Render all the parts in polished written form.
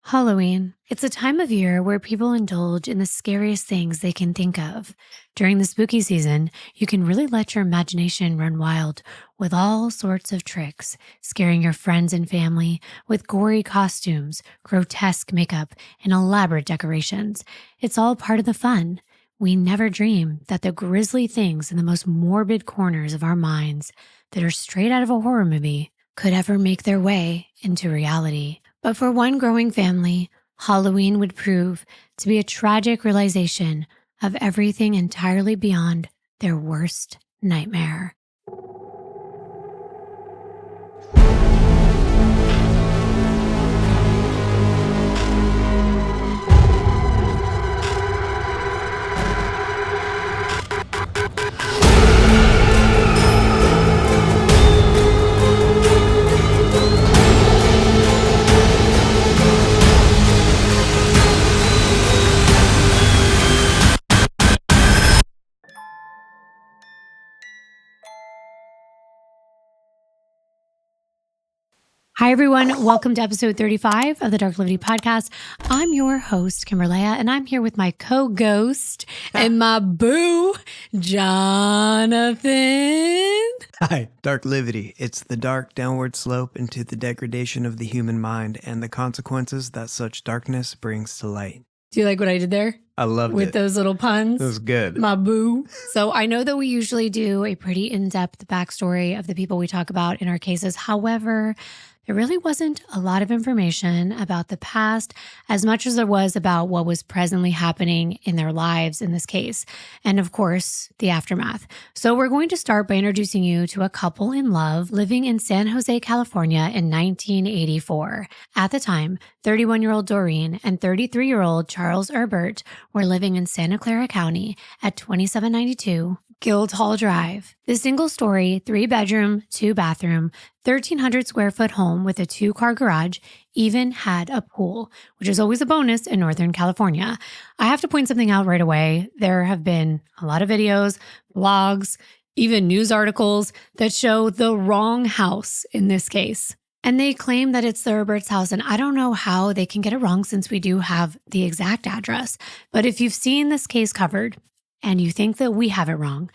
Halloween. It's a time of year where people indulge in the scariest things they can think of. During the spooky season, you can really let your imagination run wild with all sorts of tricks, scaring your friends and family with gory costumes, grotesque makeup, and elaborate decorations. It's all part of the fun. We never dream that the grisly things in the most morbid corners of our minds that are straight out of a horror movie could ever make their way into reality. But for one growing family, Halloween would prove to be a tragic realization of everything entirely beyond their worst nightmare. Hi, everyone. Welcome to episode 35 of the Darklivity podcast. I'm your host, Kimbyr, and I'm here with my co-ghost and my boo, Jonathan. Hi, Darklivity. It's the dark downward slope into the degradation of the human mind and the consequences that such darkness brings to light. Do you like what I did there? I loved it. With those little puns. It was good. My boo. So I know that we usually do a pretty in-depth backstory of the people we talk about in our cases. However, there really wasn't a lot of information about the past as much as there was about what was presently happening in their lives in this case. And of course, the aftermath. So we're going to start by introducing you to a couple in love living in San Jose, California in 1984. At the time, 31-year-old Doreen and 33-year-old Charles Erbert were living in Santa Clara County at 2792 Guildhall Drive. The single-story, 3-bedroom, 2-bathroom, 1,300 square foot home with a 2-car garage even had a pool, which is always a bonus in Northern California. I have to point something out right away. There have been a lot of videos, blogs, even news articles that show the wrong house in this case. And they claim that it's the Herbert's house, and I don't know how they can get it wrong since we do have the exact address. But if you've seen this case covered and you think that we have it wrong,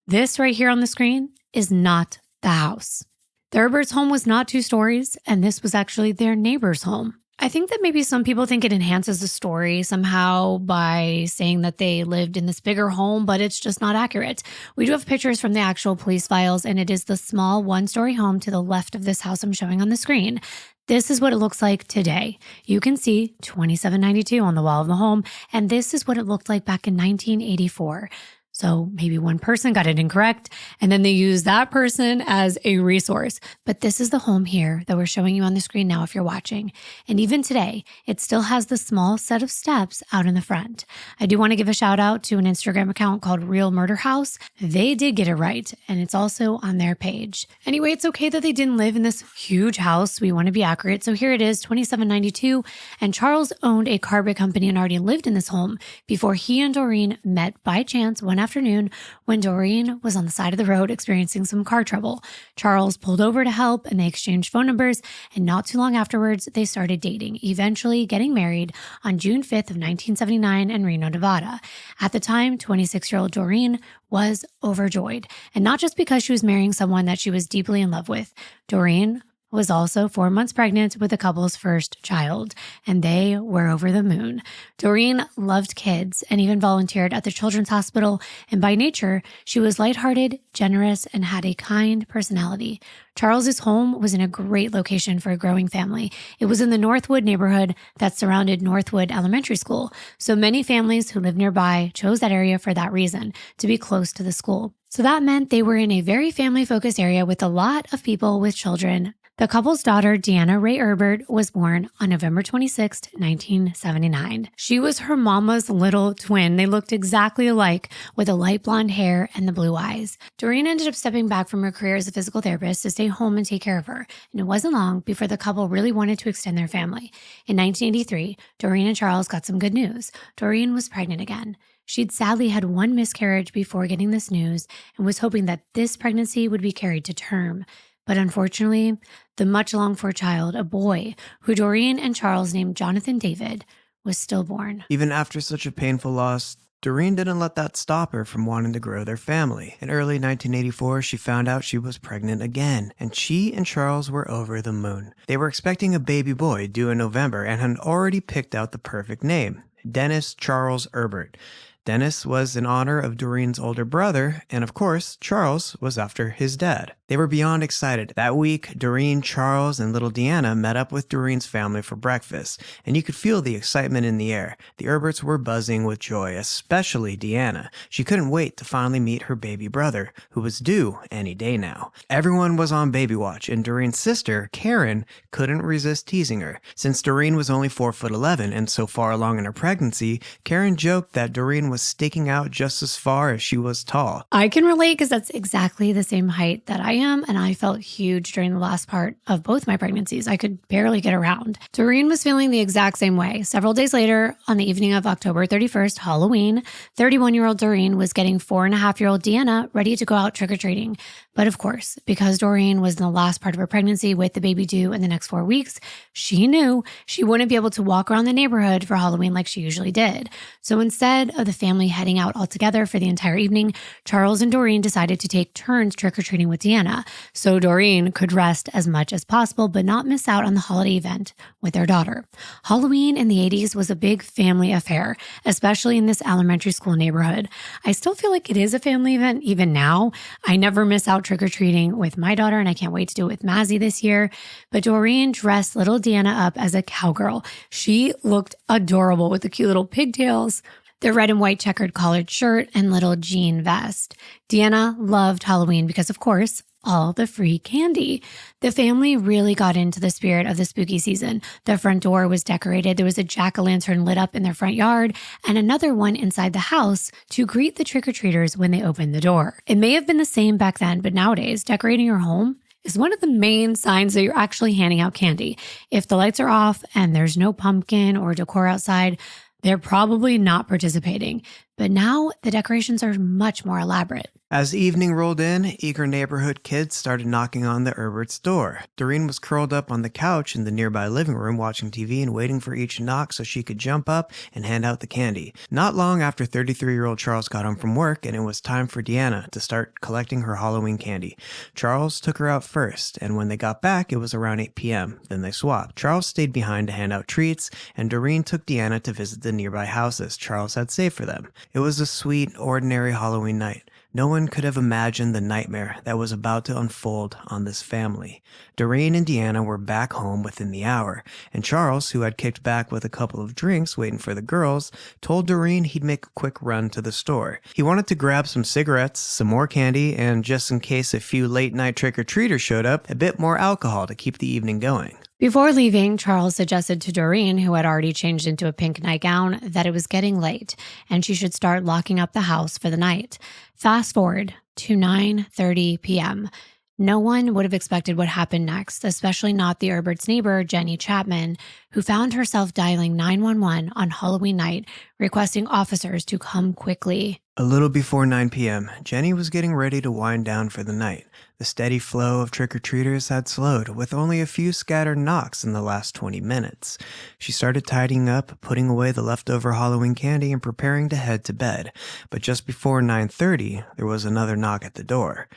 this right here on the screen is not the house. The Herbert's home was not 2 stories, and this was actually their neighbor's home. I think that maybe some people think it enhances the story somehow by saying that they lived in this bigger home, but it's just not accurate. We do have pictures from the actual police files, and it is the small 1-story home to the left of this house I'm showing on the screen. This is what it looks like today. You can see 2792 on the wall of the home, and this is what it looked like back in 1984. So maybe one person got it incorrect, and then they used that person as a resource. But this is the home here that we're showing you on the screen now if you're watching. And even today, it still has the small set of steps out in the front. I do want to give a shout out to an Instagram account called Real Murder House. They did get it right, and it's also on their page. Anyway, it's okay that they didn't live in this huge house. We want to be accurate. So here it is, 2792, and Charles owned a carpet company and already lived in this home before he and Doreen met by chance one afternoon when Doreen was on the side of the road experiencing some car trouble. Charles pulled over to help and they exchanged phone numbers, and not too long afterwards, they started dating, eventually getting married on June 5th of 1979 in Reno, Nevada. At the time, 26-year-old Doreen was overjoyed, and not just because she was marrying someone that she was deeply in love with. Doreen was also 4 months pregnant with the couple's first child, and they were over the moon. Doreen loved kids and even volunteered at the Children's Hospital, and by nature, she was lighthearted, generous, and had a kind personality. Charles's home was in a great location for a growing family. It was in the Northwood neighborhood that surrounded Northwood Elementary School, so many families who lived nearby chose that area for that reason, to be close to the school. So that meant they were in a very family-focused area with a lot of people with children. The couple's daughter, Deanna Ray Erbert, was born on November 26, 1979. She was her mama's little twin. They looked exactly alike with the light blonde hair and the blue eyes. Doreen ended up stepping back from her career as a physical therapist to stay home and take care of her. And it wasn't long before the couple really wanted to extend their family. In 1983, Doreen and Charles got some good news. Doreen was pregnant again. She'd sadly had one miscarriage before getting this news and was hoping that this pregnancy would be carried to term. But unfortunately, the much longed for child, a boy who Doreen and Charles named Jonathan David, was stillborn. Even after such a painful loss, Doreen didn't let that stop her from wanting to grow their family. In early 1984, she found out she was pregnant again, and she and Charles were over the moon. They were expecting a baby boy due in November and had already picked out the perfect name, Dennis Charles Erbert. Dennis was in honor of Doreen's older brother, and of course, Charles was after his dad. They were beyond excited. That week, Doreen, Charles, and little Deanna met up with Doreen's family for breakfast, and you could feel the excitement in the air. The Erberts were buzzing with joy, especially Deanna. She couldn't wait to finally meet her baby brother, who was due any day now. Everyone was on baby watch, and Doreen's sister, Karen, couldn't resist teasing her. Since Doreen was only 4'11" and so far along in her pregnancy, Karen joked that Doreen was sticking out just as far as she was tall. I can relate because that's exactly the same height that I am, and I felt huge during the last part of both my pregnancies. I could barely get around. Doreen was feeling the exact same way. Several days later, on the evening of October 31st, Halloween, 31-year-old Doreen was getting 4.5-year-old Deanna ready to go out trick-or-treating. But of course, because Doreen was in the last part of her pregnancy with the baby due in the next 4 weeks, she knew she wouldn't be able to walk around the neighborhood for Halloween like she usually did. So instead of the family heading out all together for the entire evening, Charles and Doreen decided to take turns trick-or-treating with Deanna, so Doreen could rest as much as possible but not miss out on the holiday event with their daughter. Halloween in the 80s was a big family affair, especially in this elementary school neighborhood. I still feel like it is a family event even now. I never miss out trick-or-treating with my daughter, and I can't wait to do it with Mazzy this year. But Doreen dressed little Deanna up as a cowgirl. She looked adorable with the cute little pigtails, the red and white checkered collared shirt, and little jean vest. Deanna loved Halloween because, of course, all the free candy. The family really got into the spirit of the spooky season. The front door was decorated. There was a jack-o'-lantern lit up in their front yard and another one inside the house to greet the trick-or-treaters when they opened the door. It may have been the same back then, but nowadays, decorating your home is one of the main signs that you're actually handing out candy. If the lights are off and there's no pumpkin or decor outside, they're probably not participating. But now the decorations are much more elaborate. As evening rolled in, eager neighborhood kids started knocking on the Erberts' door. Doreen was curled up on the couch in the nearby living room watching TV and waiting for each knock so she could jump up and hand out the candy. Not long after 33-year-old Charles got home from work and it was time for Deanna to start collecting her Halloween candy. Charles took her out first, and when they got back, it was around 8 p.m. Then they swapped. Charles stayed behind to hand out treats, and Doreen took Deanna to visit the nearby houses Charles had saved for them. It was a sweet, ordinary Halloween night. No one could have imagined the nightmare that was about to unfold on this family. Doreen and Deanna were back home within the hour, and Charles, who had kicked back with a couple of drinks waiting for the girls, told Doreen he'd make a quick run to the store. He wanted to grab some cigarettes, some more candy, and just in case a few late-night trick-or-treaters showed up, a bit more alcohol to keep the evening going. Before leaving, Charles suggested to Doreen, who had already changed into a pink nightgown, that it was getting late and she should start locking up the house for the night. Fast forward to 9:30 p.m. No one would have expected what happened next, especially not the Erbert's neighbor, Jenny Chapman, who found herself dialing 911 on Halloween night, requesting officers to come quickly. A little before 9 p.m., Jenny was getting ready to wind down for the night. The steady flow of trick-or-treaters had slowed, with only a few scattered knocks in the last 20 minutes. She started tidying up, putting away the leftover Halloween candy, and preparing to head to bed. But just before 9:30, there was another knock at the door.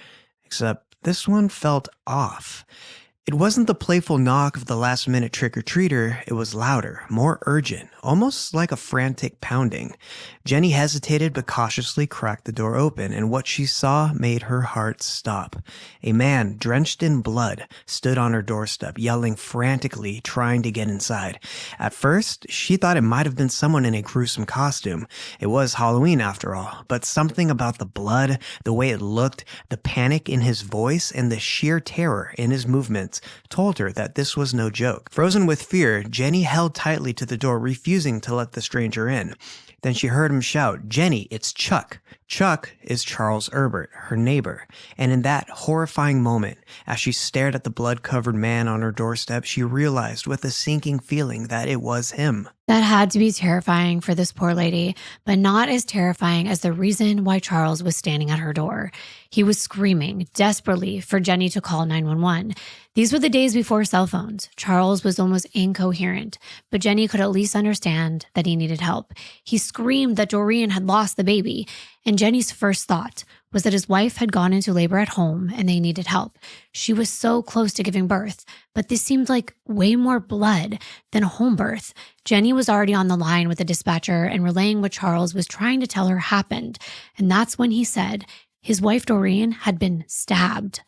Except this one felt off. It wasn't the playful knock of the last-minute trick-or-treater. It was louder, more urgent, almost like a frantic pounding. Jenny hesitated but cautiously cracked the door open, and what she saw made her heart stop. A man, drenched in blood, stood on her doorstep, yelling frantically, trying to get inside. At first, she thought it might have been someone in a gruesome costume. It was Halloween after all, but something about the blood, the way it looked, the panic in his voice, and the sheer terror in his movements told her that this was no joke. Frozen with fear, Jenny held tightly to the door, refusing to let the stranger in. Then she heard him shout, "Jenny, it's Chuck." Chuck is Charles Erbert, her neighbor. And in that horrifying moment, as she stared at the blood-covered man on her doorstep, she realized with a sinking feeling that it was him. That had to be terrifying for this poor lady, but not as terrifying as the reason why Charles was standing at her door. He was screaming desperately for Jenny to call 911. These were the days before cell phones. Charles was almost incoherent, but Jenny could at least understand that he needed help. He screamed that Doreen had lost the baby, and Jenny's first thought was that his wife had gone into labor at home and they needed help. She was so close to giving birth, but this seemed like way more blood than a home birth. Jenny was already on the line with the dispatcher and relaying what Charles was trying to tell her happened. And that's when he said his wife Doreen had been stabbed.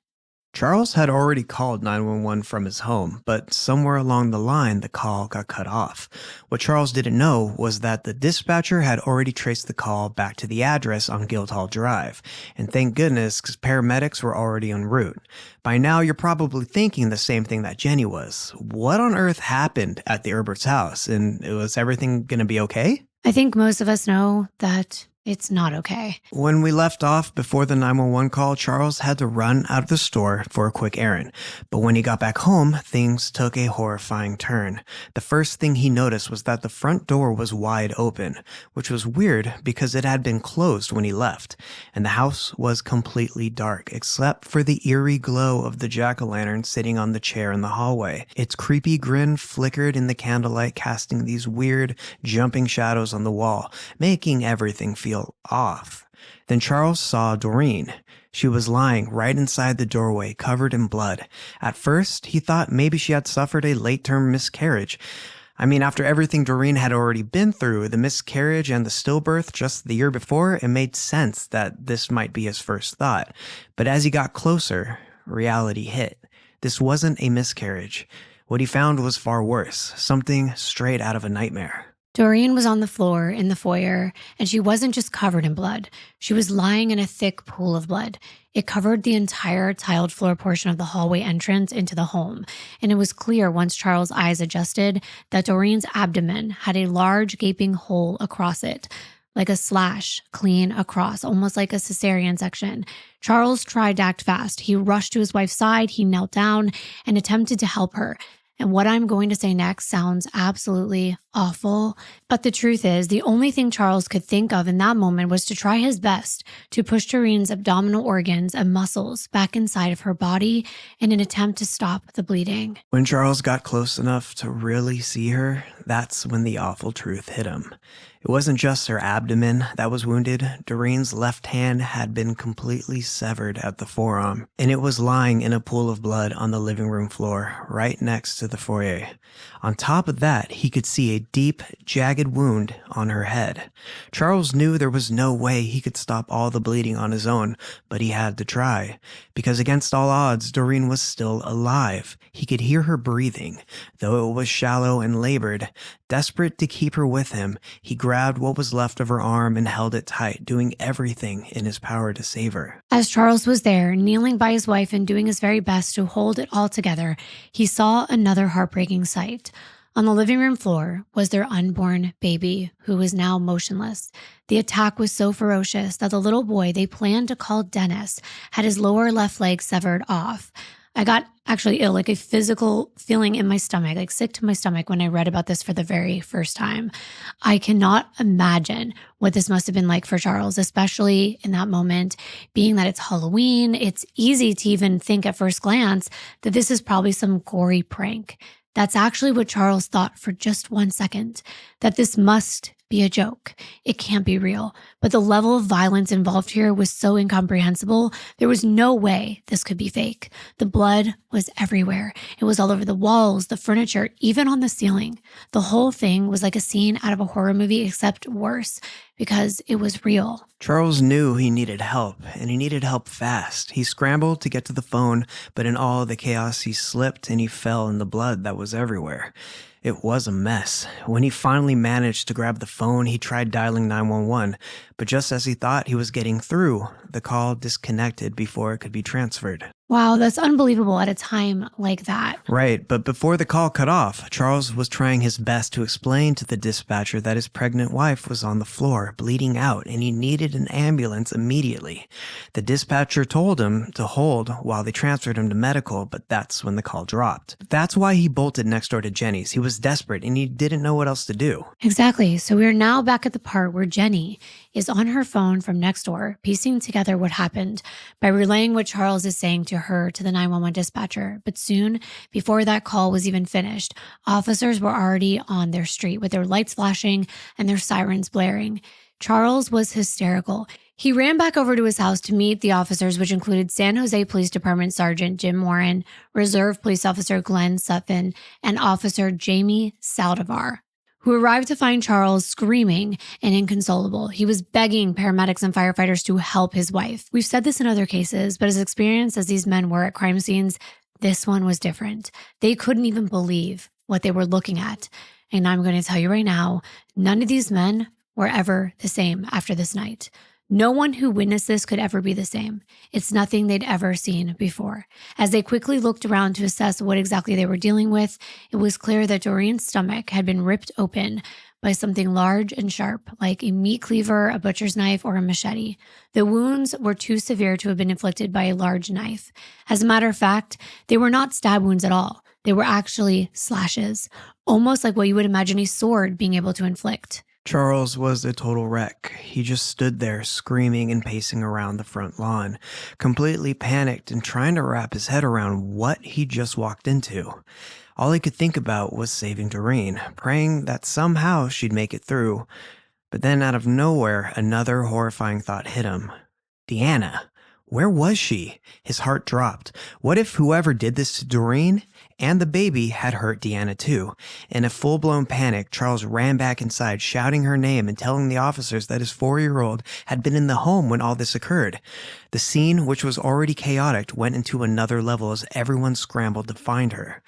Charles had already called 911 from his home, but somewhere along the line, the call got cut off. What Charles didn't know was that the dispatcher had already traced the call back to the address on Guildhall Drive. And thank goodness, because paramedics were already en route. By now, you're probably thinking the same thing that Jenny was. What on earth happened at the Erbert's house? And was everything going to be okay? I think most of us know that it's not okay. When we left off before the 911 call, Charles had to run out of the store for a quick errand. But when he got back home, things took a horrifying turn. The first thing he noticed was that the front door was wide open, which was weird because it had been closed when he left. And the house was completely dark, except for the eerie glow of the jack-o'-lantern sitting on the chair in the hallway. Its creepy grin flickered in the candlelight, casting these weird, jumping shadows on the wall, making everything feel off. Then Charles saw Doreen. She was lying right inside the doorway, covered in blood. At first, he thought maybe she had suffered a late-term miscarriage. I mean, after everything Doreen had already been through, the miscarriage and the stillbirth just the year before, it made sense that this might be his first thought. But as he got closer, reality hit. This wasn't a miscarriage. What he found was far worse, something straight out of a nightmare. Doreen was on the floor in the foyer, and she wasn't just covered in blood. She was lying in a thick pool of blood. It covered the entire tiled floor portion of the hallway entrance into the home, and it was clear once Charles' eyes adjusted that Doreen's abdomen had a large gaping hole across it, like a slash clean across, almost like a cesarean section. Charles tried to act fast. He rushed to his wife's side, he knelt down and attempted to help her. And what I'm going to say next sounds absolutely awful, but the truth is the only thing Charles could think of in that moment was to try his best to push Doreen's abdominal organs and muscles back inside of her body in an attempt to stop the bleeding. When Charles got close enough to really see her, that's when the awful truth hit him. It wasn't just her abdomen that was wounded. Doreen's left hand had been completely severed at the forearm, and it was lying in a pool of blood on the living room floor, right next to the foyer. On top of that, he could see a deep, jagged wound on her head. Charles knew there was no way he could stop all the bleeding on his own, but he had to try. Because against all odds, Doreen was still alive. He could hear her breathing, though it was shallow and labored. Desperate to keep her with him, he grabbed what was left of her arm and held it tight, doing everything in his power to save her. As Charles was there, kneeling by his wife and doing his very best to hold it all together, he saw another heartbreaking sight. On the living room floor was their unborn baby, who was now motionless. The attack was so ferocious that the little boy they planned to call Dennis had his lower left leg severed off. I got actually ill, like a physical feeling in my stomach, like sick to my stomach when I read about this for the very first time. I cannot imagine what this must have been like for Charles, especially in that moment, being that it's Halloween. It's easy to even think at first glance that this is probably some gory prank. That's actually what Charles thought for just 1 second, that this must be a joke. It can't be real. But the level of violence involved here was so incomprehensible. There was no way this could be fake. The blood was everywhere. It was all over the walls, the furniture, even on the ceiling. The whole thing was like a scene out of a horror movie, except worse, because it was real. Charles knew he needed help, and he needed help fast. He scrambled to get to the phone, but in all the chaos, he slipped and he fell in the blood that was everywhere. It was a mess. When he finally managed to grab the phone, he tried dialing 911, but just as he thought he was getting through, the call disconnected before it could be transferred. Wow, that's unbelievable at a time like that. Right, but before the call cut off, Charles was trying his best to explain to the dispatcher that his pregnant wife was on the floor, bleeding out, and he needed an ambulance immediately. The dispatcher told him to hold while they transferred him to medical, but that's when the call dropped. That's why he bolted next door to Jenny's. He was desperate and he didn't know what else to do. Exactly. So we're now back at the part where Jenny is on her phone from next door, piecing together what happened by relaying what Charles is saying to her to the 911 dispatcher. But soon, before that call was even finished, officers were already on their street with their lights flashing and their sirens blaring. Charles was hysterical. He ran back over to his house to meet the officers, which included San Jose Police Department Sergeant Jim Warren, Reserve Police Officer Glenn Sutphin, and Officer Jamie Saldivar, who arrived to find Charles screaming and inconsolable. He was begging paramedics and firefighters to help his wife. We've said this in other cases, but as experienced as these men were at crime scenes, this one was different. They couldn't even believe what they were looking at. And I'm going to tell you right now, none of these men were ever the same after this night. No one who witnessed this could ever be the same. It's nothing they'd ever seen before. As they quickly looked around to assess what exactly they were dealing with, it was clear that Doreen's stomach had been ripped open by something large and sharp, like a meat cleaver, a butcher's knife, or a machete. The wounds were too severe to have been inflicted by a large knife. As a matter of fact, they were not stab wounds at all. They were actually slashes, almost like what you would imagine a sword being able to inflict. Charles was a total wreck. He just stood there screaming and pacing around the front lawn, completely panicked and trying to wrap his head around what he just walked into. All he could think about was saving Doreen, praying that somehow she'd make it through. But then out of nowhere, another horrifying thought hit him. Deanna. Where was she? His heart dropped. What if whoever did this to Doreen and the baby had hurt Deanna too? In a full-blown panic, Charles ran back inside, shouting her name and telling the officers that his 4-year-old had been in the home when all this occurred. The scene, which was already chaotic, went into another level as everyone scrambled to find her.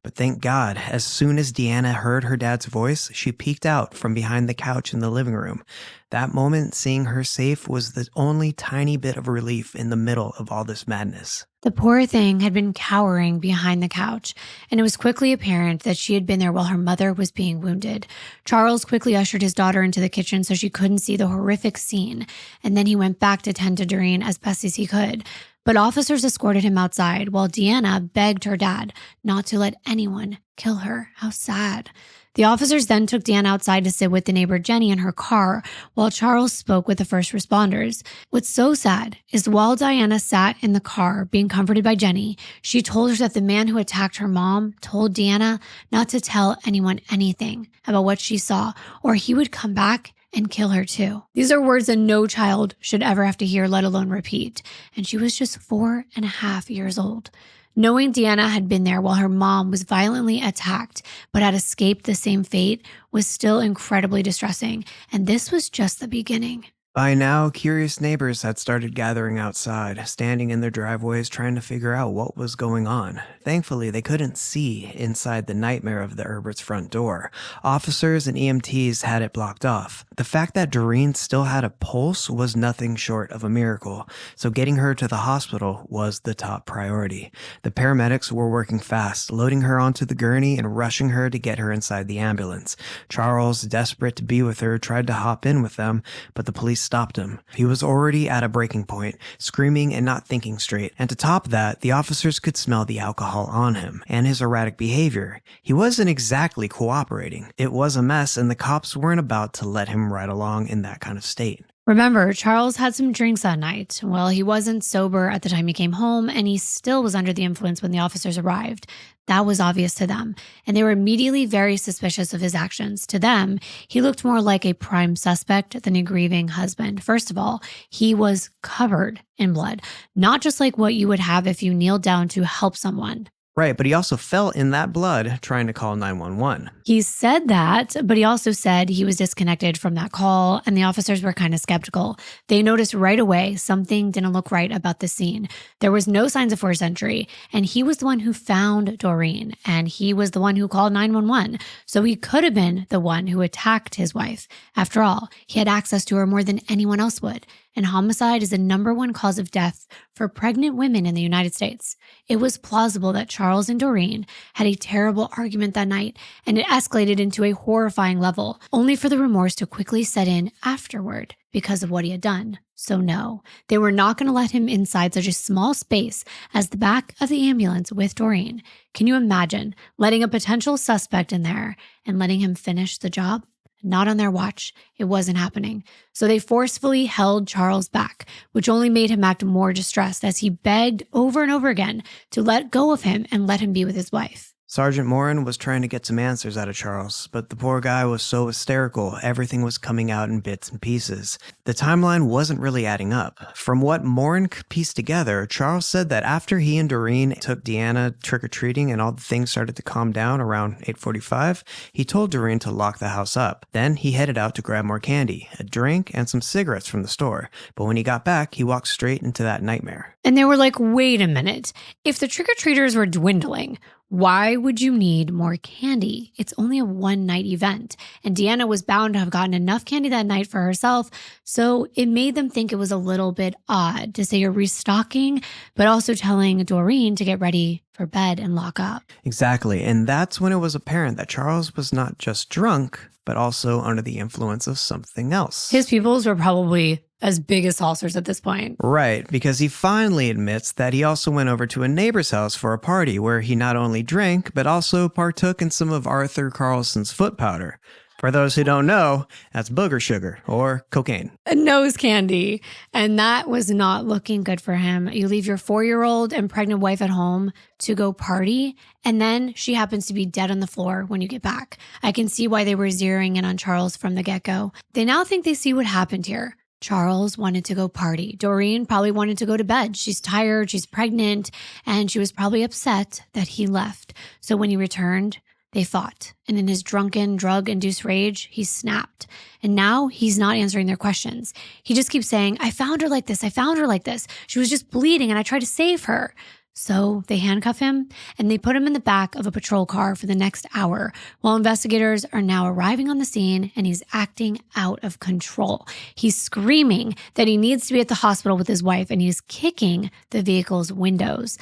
But thank God, as soon as Deanna heard her dad's voice, she peeked out from behind the couch in the living room. That moment, seeing her safe, was the only tiny bit of relief in the middle of all this madness. The poor thing had been cowering behind the couch, and it was quickly apparent that she had been there while her mother was being wounded. Charles quickly ushered his daughter into the kitchen so she couldn't see the horrific scene, and then he went back to tend to Doreen as best as he could. But officers escorted him outside while Deanna begged her dad not to let anyone kill her. How sad. The officers then took Deanna outside to sit with the neighbor Jenny in her car while Charles spoke with the first responders. What's so sad is while Diana sat in the car being comforted by Jenny, she told her that the man who attacked her mom told Deanna not to tell anyone anything about what she saw, or he would come back and kill her too. These are words that no child should ever have to hear, let alone repeat. And she was just 4.5 years old. Knowing Deanna had been there while her mom was violently attacked but had escaped the same fate was still incredibly distressing. And this was just the beginning. By now, curious neighbors had started gathering outside, standing in their driveways trying to figure out what was going on. Thankfully, they couldn't see inside the nightmare of the Erbert's front door. Officers and EMTs had it blocked off. The fact that Doreen still had a pulse was nothing short of a miracle, so getting her to the hospital was the top priority. The paramedics were working fast, loading her onto the gurney and rushing her to get her inside the ambulance. Charles, desperate to be with her, tried to hop in with them, but the police stopped him. He was already at a breaking point, screaming and not thinking straight. And to top that, the officers could smell the alcohol on him and his erratic behavior. He wasn't exactly cooperating. It was a mess, and the cops weren't about to let him ride along in that kind of state. Remember, Charles had some drinks that night. Well, he wasn't sober at the time he came home, and he still was under the influence when the officers arrived. That was obvious to them, and they were immediately very suspicious of his actions. To them, he looked more like a prime suspect than a grieving husband. First of all, he was covered in blood, not just like what you would have if you kneeled down to help someone. Right, but he also fell in that blood trying to call 911. He said that, but he also said he was disconnected from that call, and the officers were kind of skeptical. They noticed right away something didn't look right about the scene. There was no signs of forced entry, and he was the one who found Doreen, and he was the one who called 911. So he could have been the one who attacked his wife. After all, he had access to her more than anyone else would. and homicide is the #1 cause of death for pregnant women in the United States. It was plausible that Charles and Doreen had a terrible argument that night, and it escalated into a horrifying level, only for the remorse to quickly set in afterward because of what he had done. So no, they were not going to let him inside such a small space as the back of the ambulance with Doreen. Can you imagine letting a potential suspect in there and letting him finish the job? Not on their watch. It wasn't happening. So they forcefully held Charles back, which only made him act more distressed as he begged over and over again to let go of him and let him be with his wife. Sergeant Morin was trying to get some answers out of Charles, but the poor guy was so hysterical, everything was coming out in bits and pieces. The timeline wasn't really adding up. From what Morin could piece together, Charles said that after he and Doreen took Deanna trick-or-treating and all the things started to calm down around 8:45, he told Doreen to lock the house up. Then he headed out to grab more candy, a drink, and some cigarettes from the store. But when he got back, he walked straight into that nightmare. And they were like, wait a minute. If the trick-or-treaters were dwindling, why would you need more candy? It's only a one-night event, and Deanna was bound to have gotten enough candy that night for herself, so it made them think it was a little bit odd to say you're restocking, but also telling Doreen to get ready for bed and lock up. Exactly, and that's when it was apparent that Charles was not just drunk, but also under the influence of something else. His pupils were probably as big as saucers at this point. Right, because he finally admits that he also went over to a neighbor's house for a party where he not only drank, but also partook in some of Arthur Carlson's foot powder. For those who don't know, that's booger sugar or cocaine. A nose candy. And that was not looking good for him. You leave your 4-year-old and pregnant wife at home to go party, and then she happens to be dead on the floor when you get back. I can see why they were zeroing in on Charles from the get-go. They now think they see what happened here. Charles wanted to go party. Doreen probably wanted to go to bed. She's tired, she's pregnant, and she was probably upset that he left. So when he returned, they fought. And in his drunken, drug-induced rage, he snapped. And now he's not answering their questions. He just keeps saying, I found her like this. I found her like this. She was just bleeding and I tried to save her. So they handcuff him and they put him in the back of a patrol car for the next hour while investigators are now arriving on the scene, and he's acting out of control. He's screaming that he needs to be at the hospital with his wife, and he's kicking the vehicle's windows.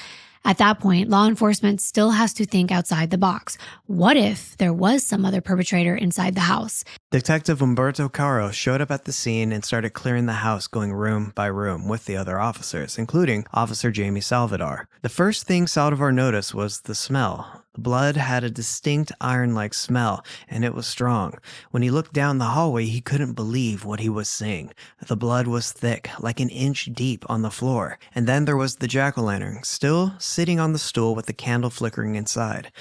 At that point, law enforcement still has to think outside the box. What if there was some other perpetrator inside the house? Detective Umberto Caro showed up at the scene and started clearing the house, going room by room with the other officers, including Officer Jamie Salvador. The first thing Salvador noticed was the smell. The blood had a distinct iron-like smell, and it was strong. When he looked down the hallway, he couldn't believe what he was seeing. The blood was thick, like an inch deep on the floor. And then there was the jack-o'-lantern, still sitting on the stool with the candle flickering inside.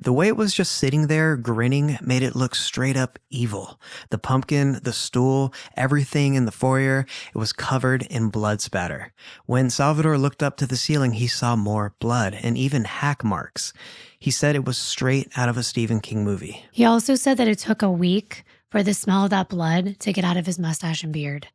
The way it was just sitting there, grinning, made it look straight up evil. The pumpkin, the stool, everything in the foyer, it was covered in blood spatter. When Salvador looked up to the ceiling, he saw more blood and even hack marks. He said it was straight out of a Stephen King movie. He also said that it took a week for the smell of that blood to get out of his mustache and beard.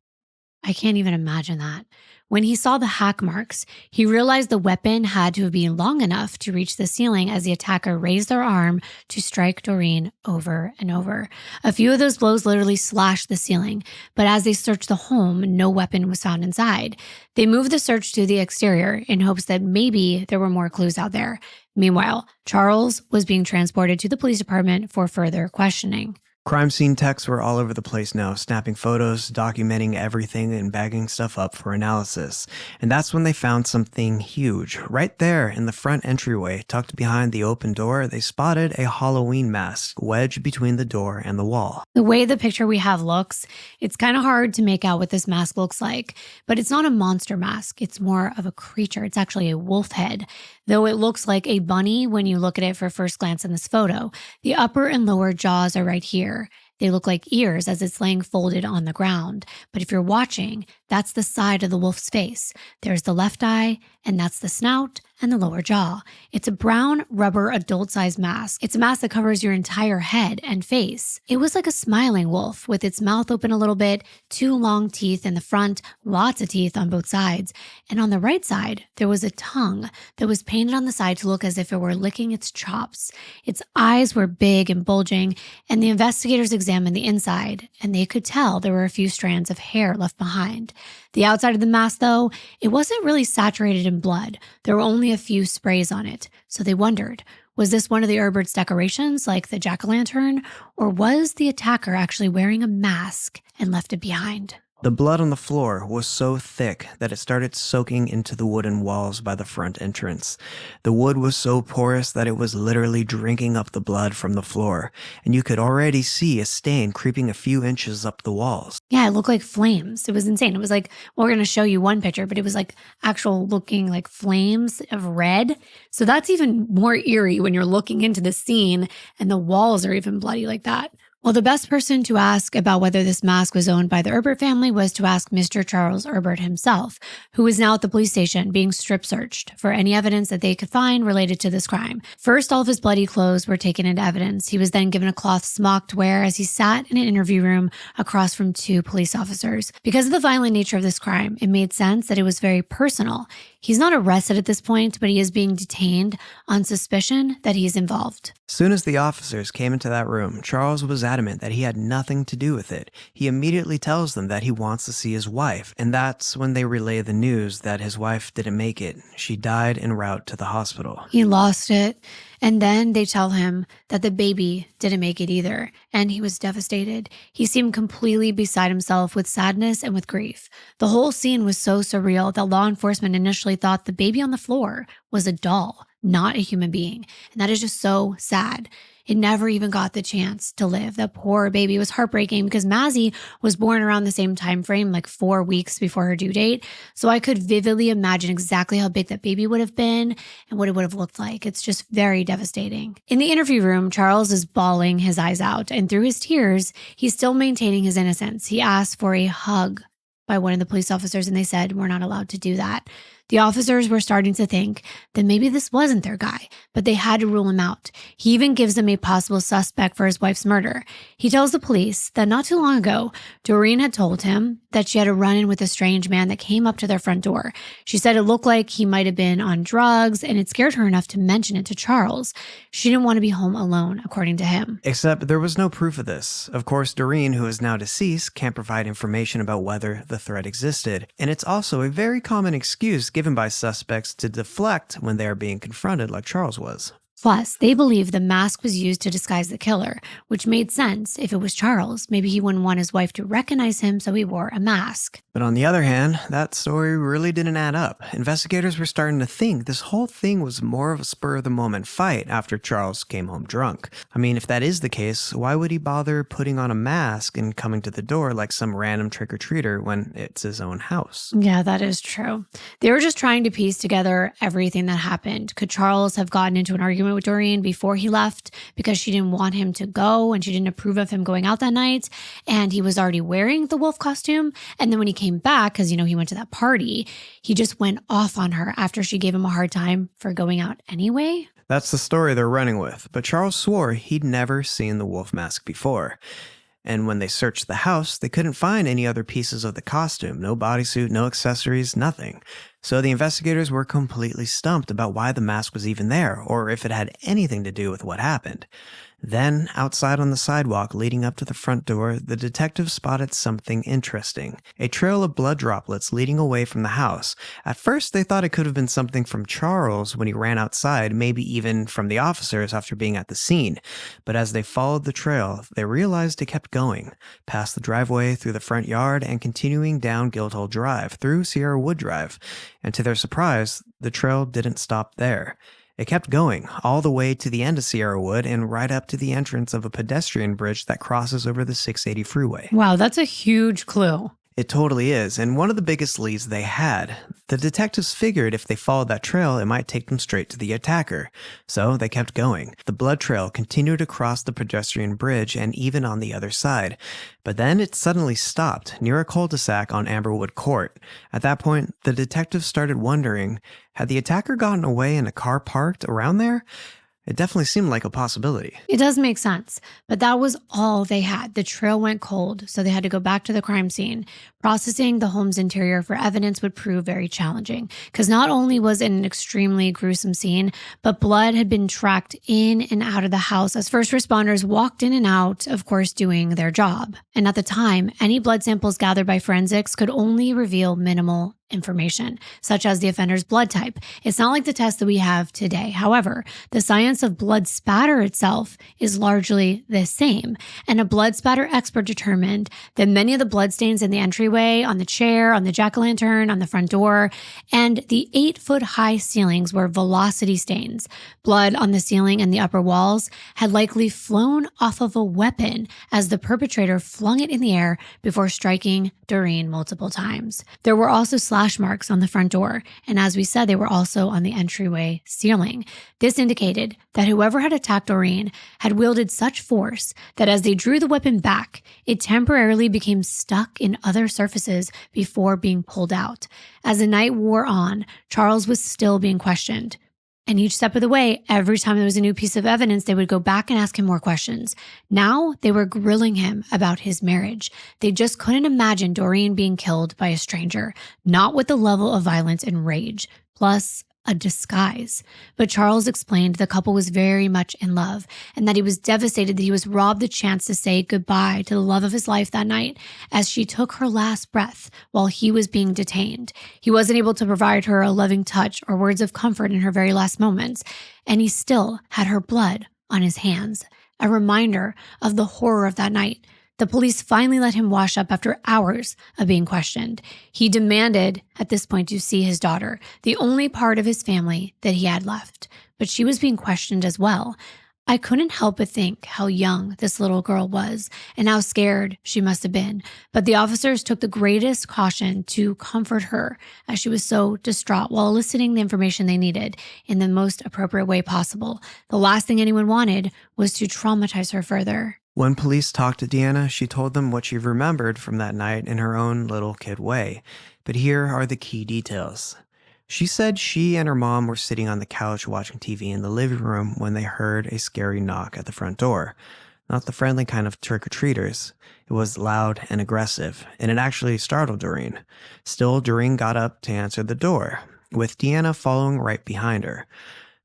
I can't even imagine that. When he saw the hack marks, he realized the weapon had to have been long enough to reach the ceiling as the attacker raised their arm to strike Doreen over and over. A few of those blows literally slashed the ceiling, but as they searched the home, no weapon was found inside. They moved the search to the exterior in hopes that maybe there were more clues out there. Meanwhile, Charles was being transported to the police department for further questioning. Crime scene techs were all over the place now, snapping photos, documenting everything, and bagging stuff up for analysis. And that's when they found something huge. Right there in the front entryway, tucked behind the open door, they spotted a Halloween mask wedged between the door and the wall. The way the picture we have looks, it's kind of hard to make out what this mask looks like. But it's not a monster mask. It's more of a creature. It's actually a wolf head, though it looks like a bunny when you look at it for first glance in this photo. The upper and lower jaws are right here. They look like ears as it's laying folded on the ground. But if you're watching, that's the side of the wolf's face. There's the left eye, and that's the snout, and the lower jaw. It's a brown rubber adult-sized mask. It's a mask that covers your entire head and face. It was like a smiling wolf with its mouth open a little bit, 2 long teeth in the front, lots of teeth on both sides. And on the right side, there was a tongue that was painted on the side to look as if it were licking its chops. Its eyes were big and bulging, and the investigators examined the inside, and they could tell there were a few strands of hair left behind. The outside of the mask, though, it wasn't really saturated in blood. There were only a few sprays on it. So they wondered, was this one of the Erbert's decorations, like the jack-o'-lantern, or was the attacker actually wearing a mask and left it behind? The blood on the floor was so thick that it started soaking into the wooden walls by the front entrance. The wood was so porous that it was literally drinking up the blood from the floor, and you could already see a stain creeping a few inches up the walls. Yeah, it looked like flames. It was insane. It was like, well, we're going to show you one picture, but it was like actual looking like flames of red. So that's even more eerie when you're looking into the scene and the walls are even bloody like that. Well, the best person to ask about whether this mask was owned by the Erbert family was to ask Mr. Charles Erbert himself, who is now at the police station being strip searched for any evidence that they could find related to this crime. First, all of his bloody clothes were taken into evidence. He was then given a cloth smock to wear as he sat in an interview room across from 2 police officers. Because of the violent nature of this crime, it made sense that it was very personal. He's not arrested at this point, but he is being detained on suspicion that he's involved. Soon as the officers came into that room, Charles was adamant that he had nothing to do with it. He immediately tells them that he wants to see his wife, and that's when they relay the news that his wife didn't make it. She died en route to the hospital. He lost it, and then they tell him that the baby didn't make it either, and he was devastated. He seemed completely beside himself with sadness and with grief. The whole scene was so surreal that law enforcement initially thought the baby on the floor was a doll, not a human being. And that is just so sad. It never even got the chance to live. That poor baby. Was heartbreaking because Mazzy was born around the same time frame, like 4 weeks before her due date. So I could vividly imagine exactly how big that baby would have been and what it would have looked like. It's just very devastating. In the interview room, Charles is bawling his eyes out, and through his tears, he's still maintaining his innocence. He asked for a hug by one of the police officers, and they said, "We're not allowed to do that." The officers were starting to think that maybe this wasn't their guy, but they had to rule him out. He even gives them a possible suspect for his wife's murder. He tells the police that not too long ago, Doreen had told him that she had a run-in with a strange man that came up to their front door. She said it looked like he might have been on drugs, and it scared her enough to mention it to Charles. She didn't want to be home alone, according to him. Except there was no proof of this. Of course, Doreen, who is now deceased, can't provide information about whether the threat existed. And it's also a very common excuse given by suspects to deflect when they are being confronted like Charles was. Plus, they believe the mask was used to disguise the killer, which made sense. If it was Charles, maybe he wouldn't want his wife to recognize him, so he wore a mask. But on the other hand, that story really didn't add up. Investigators were starting to think this whole thing was more of a spur-of-the-moment fight after Charles came home drunk. I mean, if that is the case, why would he bother putting on a mask and coming to the door like some random trick-or-treater when it's his own house? Yeah, that is true. They were just trying to piece together everything that happened. Could Charles have gotten into an argument with Doreen before he left because she didn't want him to go and she didn't approve of him going out that night, and he was already wearing the wolf costume? And then when he came back, because he went to that party, he just went off on her after she gave him a hard time for going out anyway? That's the story they're running with, but Charles swore he'd never seen the wolf mask before. And when they searched the house, they couldn't find any other pieces of the costume. No bodysuit, no accessories, nothing. So the investigators were completely stumped about why the mask was even there, or if it had anything to do with what happened. Then, outside on the sidewalk leading up to the front door, the detectives spotted something interesting. A trail of blood droplets leading away from the house. At first, they thought it could have been something from Charles when he ran outside, maybe even from the officers after being at the scene. But as they followed the trail, they realized it kept going, past the driveway, through the front yard, and continuing down Guildhall Drive, through Sierra Wood Drive. And to their surprise, the trail didn't stop there. It kept going, all the way to the end of Sierra Wood and right up to the entrance of a pedestrian bridge that crosses over the 680 freeway. Wow, that's a huge clue. It totally is, and one of the biggest leads they had. The detectives figured if they followed that trail, it might take them straight to the attacker. So they kept going. The blood trail continued across the pedestrian bridge and even on the other side. But then it suddenly stopped near a cul-de-sac on Amberwood Court. At that point, the detectives started wondering, had the attacker gotten away in a car parked around there? It definitely seemed like a possibility. It does make sense, but that was all they had. The trail went cold, so they had to go back to the crime scene. Processing the home's interior for evidence would prove very challenging, because not only was it an extremely gruesome scene, but blood had been tracked in and out of the house as first responders walked in and out, of course, doing their job. And at the time, any blood samples gathered by forensics could only reveal minimal information, such as the offender's blood type. It's not like the test that we have today. However, the science of blood spatter itself is largely the same. And a blood spatter expert determined that many of the blood stains in the entryway, on the chair, on the jack-o'-lantern, on the front door, and the 8-foot-high ceilings were velocity stains. Blood on the ceiling and the upper walls had likely flown off of a weapon as the perpetrator flung it in the air before striking Doreen multiple times. There were also slash marks on the front door, and as we said, they were also on the entryway ceiling. This indicated that whoever had attacked Doreen had wielded such force that as they drew the weapon back, it temporarily became stuck in other surfaces before being pulled out. As the night wore on, Charles was still being questioned. And each step of the way, every time there was a new piece of evidence, they would go back and ask him more questions. Now they were grilling him about his marriage. They just couldn't imagine Doreen being killed by a stranger, not with the level of violence and rage, plus a disguise. But Charles explained the couple was very much in love and that he was devastated that he was robbed the chance to say goodbye to the love of his life that night as she took her last breath while he was being detained. He wasn't able to provide her a loving touch or words of comfort in her very last moments, and he still had her blood on his hands, a reminder of the horror of that night. The police finally let him wash up after hours of being questioned. He demanded at this point to see his daughter, the only part of his family that he had left, but she was being questioned as well. I couldn't help but think how young this little girl was and how scared she must have been. But the officers took the greatest caution to comfort her as she was so distraught while eliciting the information they needed in the most appropriate way possible. The last thing anyone wanted was to traumatize her further. When police talked to Deanna, she told them what she remembered from that night in her own little kid way. But here are the key details. She said she and her mom were sitting on the couch watching TV in the living room when they heard a scary knock at the front door. Not the friendly kind of trick-or-treaters. It was loud and aggressive, and it actually startled Doreen. Still, Doreen got up to answer the door, with Deanna following right behind her.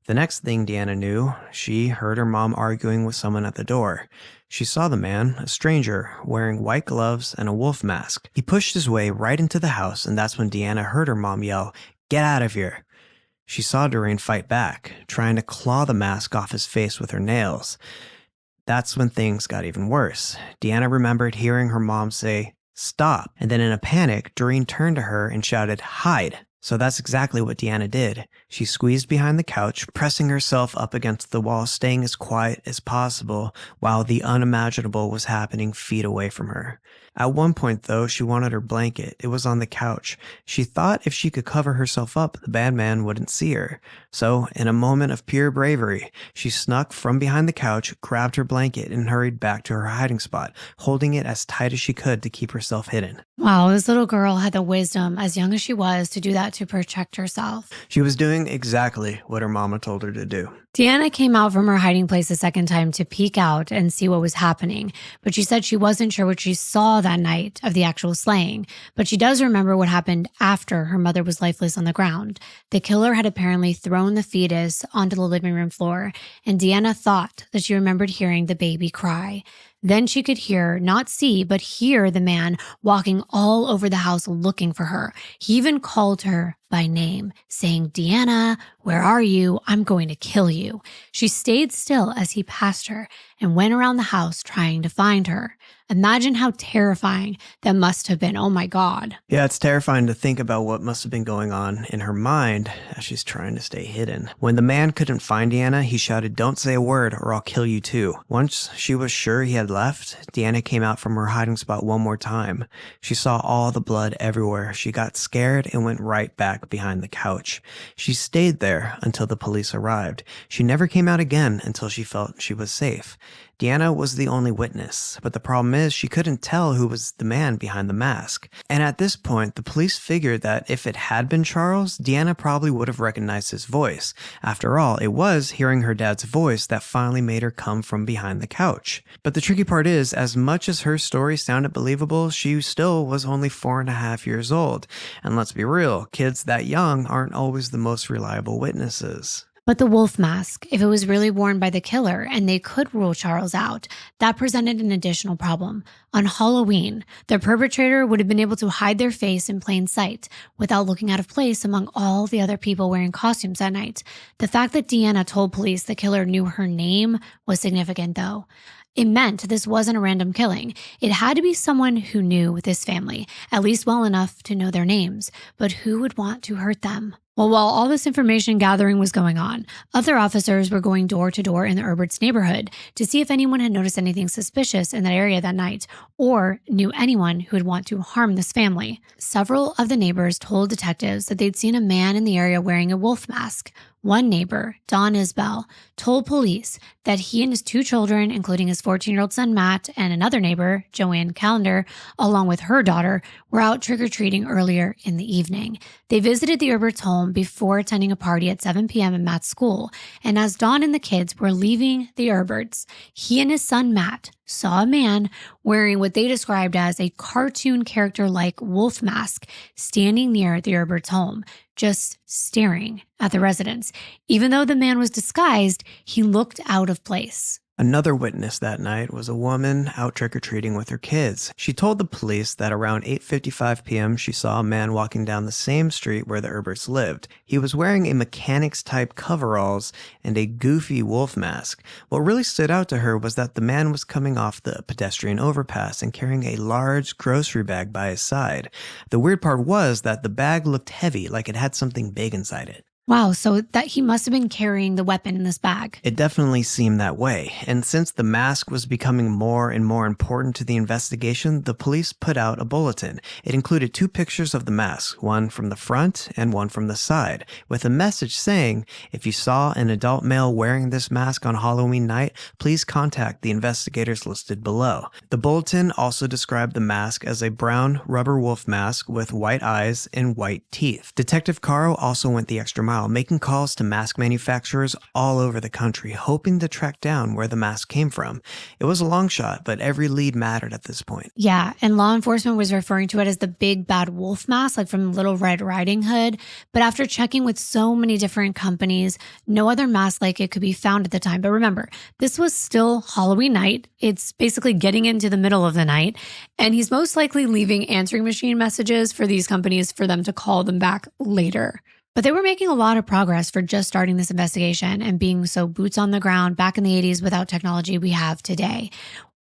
The next thing Deanna knew, she heard her mom arguing with someone at the door. She saw the man, a stranger, wearing white gloves and a wolf mask. He pushed his way right into the house, and that's when Deanna heard her mom yell, "Get out of here!" She saw Doreen fight back, trying to claw the mask off his face with her nails. That's when things got even worse. Deanna remembered hearing her mom say, "Stop," and then in a panic, Doreen turned to her and shouted, "Hide!" So that's exactly what Deanna did. She squeezed behind the couch, pressing herself up against the wall, staying as quiet as possible while the unimaginable was happening feet away from her. At one point, though, she wanted her blanket. It was on the couch. She thought if she could cover herself up, the bad man wouldn't see her. So, in a moment of pure bravery, she snuck from behind the couch, grabbed her blanket, and hurried back to her hiding spot, holding it as tight as she could to keep herself hidden. Wow, this little girl had the wisdom, as young as she was, to do that to protect herself. She was doing exactly what her mama told her to do. Deanna came out from her hiding place a second time to peek out and see what was happening, but she said she wasn't sure what she saw that night of the actual slaying, but she does remember what happened after her mother was lifeless on the ground. The killer had apparently thrown the fetus onto the living room floor, and Deanna thought that she remembered hearing the baby cry. Then she could hear, not see, but hear the man walking all over the house looking for her. He even called her by name, saying, "Deanna, where are you? I'm going to kill you." She stayed still as he passed her and went around the house trying to find her. Imagine how terrifying that must have been. Oh my God. Yeah, it's terrifying to think about what must have been going on in her mind as she's trying to stay hidden. When the man couldn't find Deanna, he shouted, "Don't say a word or I'll kill you too." Once she was sure he had left, Deanna came out from her hiding spot one more time. She saw all the blood everywhere. She got scared and went right back behind the couch. She stayed there until the police arrived. She never came out again until she felt she was safe. Deanna was the only witness, but the problem is she couldn't tell who was the man behind the mask. And at this point, the police figured that if it had been Charles, Deanna probably would have recognized his voice. After all, it was hearing her dad's voice that finally made her come from behind the couch. But the tricky part is, as much as her story sounded believable, she still was only 4.5 years old. And let's be real, kids that young aren't always the most reliable witnesses. But the wolf mask, if it was really worn by the killer and they could rule Charles out, that presented an additional problem. On Halloween, the perpetrator would have been able to hide their face in plain sight without looking out of place among all the other people wearing costumes that night. The fact that Deanna told police the killer knew her name was significant, though. It meant this wasn't a random killing. It had to be someone who knew this family, at least well enough to know their names. But who would want to hurt them? Well, while all this information gathering was going on, other officers were going door to door in the Erbert's neighborhood to see if anyone had noticed anything suspicious in that area that night or knew anyone who would want to harm this family. Several of the neighbors told detectives that they'd seen a man in the area wearing a wolf mask. One neighbor, Don Isbell, told police that he and his 2 children, including his 14-year-old son Matt, and another neighbor, Joanne Callender, along with her daughter, were out trick-or-treating earlier in the evening. They visited the Erberts' home before attending a party at 7 p.m. at Matt's school, and as Don and the kids were leaving the Erberts, he and his son Matt saw a man wearing what they described as a cartoon character-like wolf mask standing near the Erberts' home, just staring at the residents. Even though the man was disguised, he looked out of place. Another witness that night was a woman out trick-or-treating with her kids. She told the police that around 8:55 p.m. she saw a man walking down the same street where the Erberts lived. He was wearing a mechanics-type coveralls and a goofy wolf mask. What really stood out to her was that the man was coming off the pedestrian overpass and carrying a large grocery bag by his side. The weird part was that the bag looked heavy, like it had something big inside it. Wow, so that he must have been carrying the weapon in this bag. It definitely seemed that way, and since the mask was becoming more and more important to the investigation, the police put out a bulletin. It included 2 pictures of the mask, one from the front and one from the side, with a message saying, "If you saw an adult male wearing this mask on Halloween night, please contact the investigators listed below." The bulletin also described the mask as a brown rubber wolf mask with white eyes and white teeth. Detective Caro also went the extra mile, making calls to mask manufacturers all over the country, hoping to track down where the mask came from. It was a long shot, but every lead mattered at this point. Yeah, and law enforcement was referring to it as the big bad wolf mask, like from Little Red Riding Hood. But after checking with so many different companies, no other mask like it could be found at the time. But remember, this was still Halloween night. It's basically getting into the middle of the night. And he's most likely leaving answering machine messages for these companies for them to call them back later. But they were making a lot of progress for just starting this investigation and being so boots on the ground back in the 80s without technology we have today.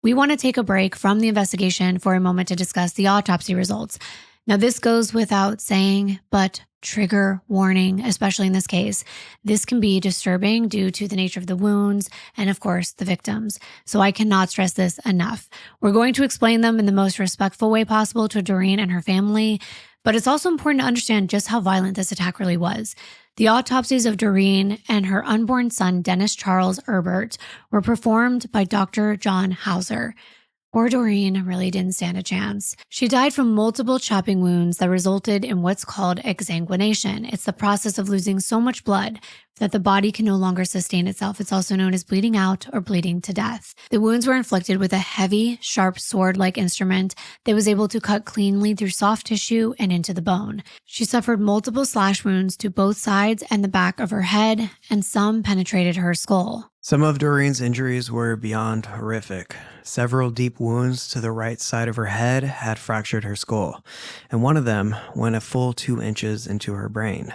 We want to take a break from the investigation for a moment to discuss the autopsy results. Now, this goes without saying, but trigger warning, especially in this case. This can be disturbing due to the nature of the wounds and, of course, the victims. So I cannot stress this enough. We're going to explain them in the most respectful way possible to Doreen and her family. But it's also important to understand just how violent this attack really was. The autopsies of Doreen and her unborn son, Dennis Charles Erbert, were performed by Dr. John Hauser. Poor Doreen really didn't stand a chance. She died from multiple chopping wounds that resulted in what's called exsanguination. It's the process of losing so much blood that the body can no longer sustain itself. It's also known as bleeding out or bleeding to death. The wounds were inflicted with a heavy, sharp sword-like instrument that was able to cut cleanly through soft tissue and into the bone. She suffered multiple slash wounds to both sides and the back of her head, and some penetrated her skull. Some of Doreen's injuries were beyond horrific. Several deep wounds to the right side of her head had fractured her skull, and one of them went a full 2 inches into her brain.